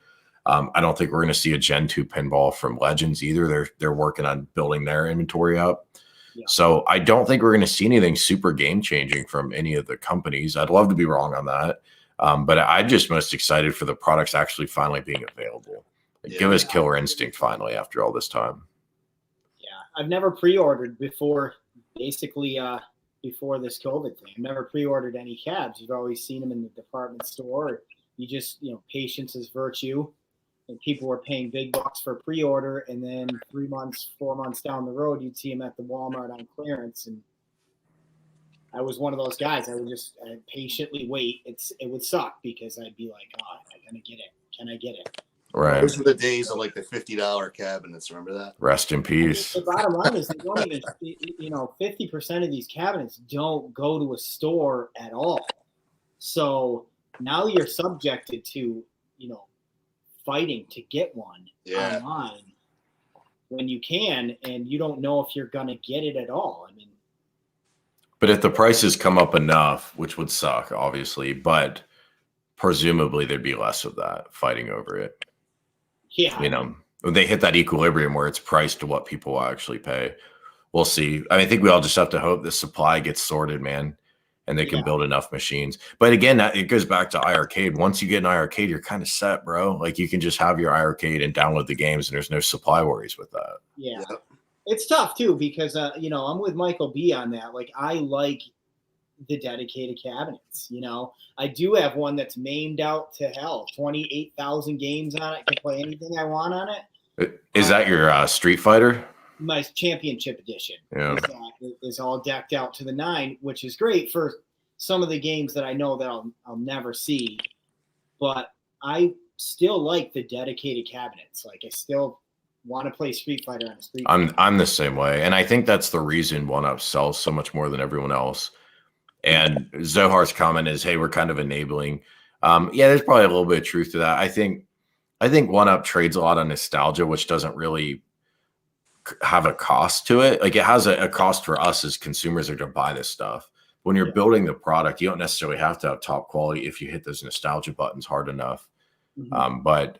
I don't think we're going to see a Gen 2 pinball from Legends either. They're working on building their inventory up. Yeah. So I don't think we're going to see anything super game changing from any of the companies. I'd love to be wrong on that. But I'm just most excited for the products actually finally being available. Give us Killer Instinct finally after all this time. Yeah, I've never pre-ordered before, basically before this COVID thing. I've never pre-ordered any cabs. You've always seen them in the department store. You just, patience is virtue. And people were paying big bucks for pre-order, and then 3 months, 4 months down the road, you'd see them at the Walmart on clearance. And I was one of those guys. I'd patiently wait. It would suck because I'd be like, oh, I'm gonna get it. Can I get it? Right. Those were the days of like the $50 cabinets. Remember that? Rest in peace. The bottom line is they don't even, 50% of these cabinets don't go to a store at all. So now you're subjected to, fighting to get one online when you can, and you don't know if you're going to get it at all. I mean, but if the prices come up enough, which would suck, obviously, but presumably there'd be less of that fighting over it. Yeah. They hit that equilibrium where it's priced to what people will actually pay. We'll see. I think we all just have to hope the supply gets sorted, man, and they can build enough machines. But again, it goes back to iArcade. Once you get an iArcade, you're kind of set, bro. Like you can just have your iArcade and download the games, and there's no supply worries with that. Yeah. It's tough too because I'm with Michael B on that. Like I like the dedicated cabinets. I do have one that's maimed out to hell. 28,000 games on it. Can play anything I want on it. Is that your Street Fighter? My championship edition is all decked out to the 9, which is great for some of the games that I know that I'll never see. But I still like the dedicated cabinets. Like I still want to play Street Fighter on a Street Fighter. I'm the same way, and I think that's the reason 1UP sells so much more than everyone else. And Zohar's comment is, "Hey, we're kind of enabling." There's probably a little bit of truth to that. I think 1UP trades a lot on nostalgia, which doesn't really have a cost to it. Like it has a cost for us as consumers are to buy this stuff. When you're building the product, you don't necessarily have to have top quality if you hit those nostalgia buttons hard enough. But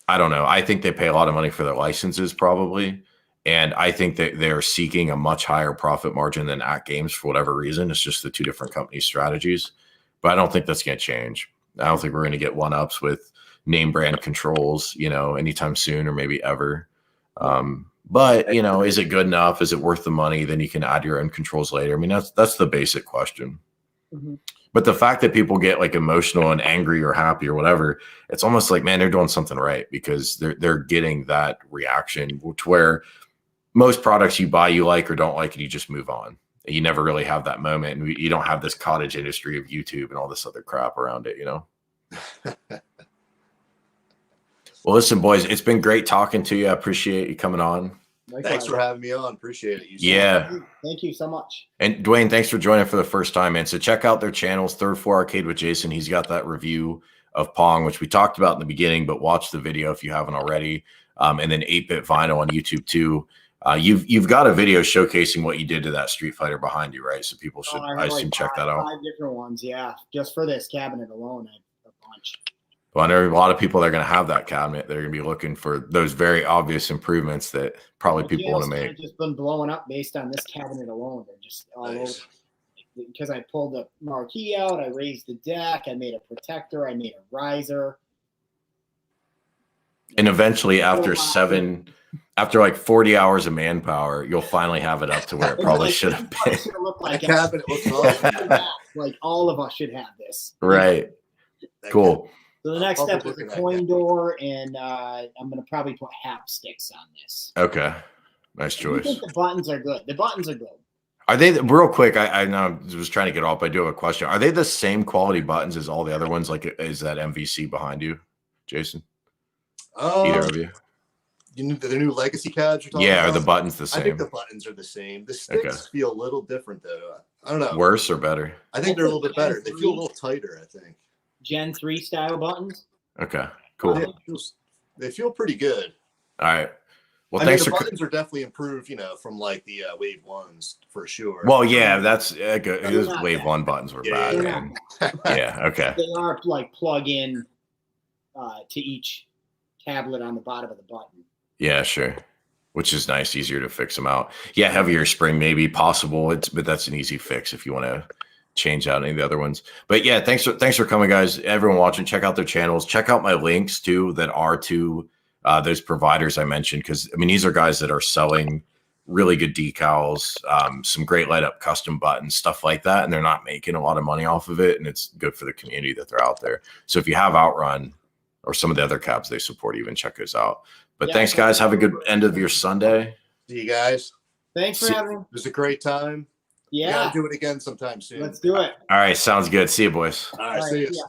I don't know. I think they pay a lot of money for their licenses probably. And I think that they're seeking a much higher profit margin than At Games for whatever reason. It's just the two different company strategies. But I don't think that's going to change. I don't think we're going to get 1UPs with name brand controls, anytime soon or maybe ever. But is it good enough? Is it worth the money? Then you can add your own controls later. I mean, that's the basic question. But the fact that people get like emotional and angry or happy or whatever, it's almost like, man, they're doing something right because they're getting that reaction to where most products you buy, you like or don't like, and you just move on. You never really have that moment, and you don't have this cottage industry of YouTube and all this other crap around it, Well, listen, boys, it's been great talking to you. I appreciate you coming on. Likewise. Thanks for having me on. Appreciate it. Thank you so much. And Dwayne, thanks for joining for the first time, man. So check out their channels, Third Floor Arcade with Jason. He's got that review of Pong, which we talked about in the beginning, but watch the video if you haven't already. And then 8-Bit Vinyl on YouTube too. You've got a video showcasing what you did to that Street Fighter behind you, right? So people should, I assume, check that out. 5 different ones, yeah. Just for this cabinet alone, I have a bunch. Well, there are a lot of people that are going to have that cabinet. They're going to be looking for those very obvious improvements that probably people want to make. Just been blowing up based on this cabinet alone. They're just all over. Because I pulled the marquee out, I raised the deck, I made a protector, I made a riser. And eventually, after like 40 hours of manpower, you'll finally have it up to where it probably should have been. Like cabinet looks awesome. Like all of us should have this. Right. Cool. So the next step is a coin door, and I'm going to probably put hap sticks on this. Okay. Nice choice. I think the buttons are good. The buttons are good. Are they, real quick, I know I was trying to get off, but I do have a question. Are they the same quality buttons as all the other ones? Like, is that MVC behind you, Jason? Either of you? The new legacy cabs you're talking about? Are the buttons the same? I think the buttons are the same. The sticks feel a little different, though. I don't know. Worse or better? I think they're a little bit better. They feel a little tighter, I think. Gen 3 style buttons. Okay, cool. They feel pretty good. All right. Well, the buttons are definitely improved, from like the Wave 1s for sure. Well, yeah, that's good. Those Wave 1 buttons were bad. Yeah, okay. They are like plug in to each tablet on the bottom of the button. Yeah, sure. Which is nice, easier to fix them out. Yeah, heavier spring may be possible. But that's an easy fix if you want to change out any of the other ones. But yeah, thanks for coming, guys. Everyone watching, check out their channels. Check out my links too that are to those providers I mentioned, because I mean these are guys that are selling really good decals, some great light up custom buttons, stuff like that, and they're not making a lot of money off of it, and it's good for the community that they're out there. So if you have Outrun or some of the other cabs they support, even check those out. But yeah, thanks, guys. Have a good end of your Sunday. See you guys. Thanks for having me. It was a great time. Yeah. We gotta do it again sometime soon. Let's do it. All right. Sounds good. See you, boys. All right. See you.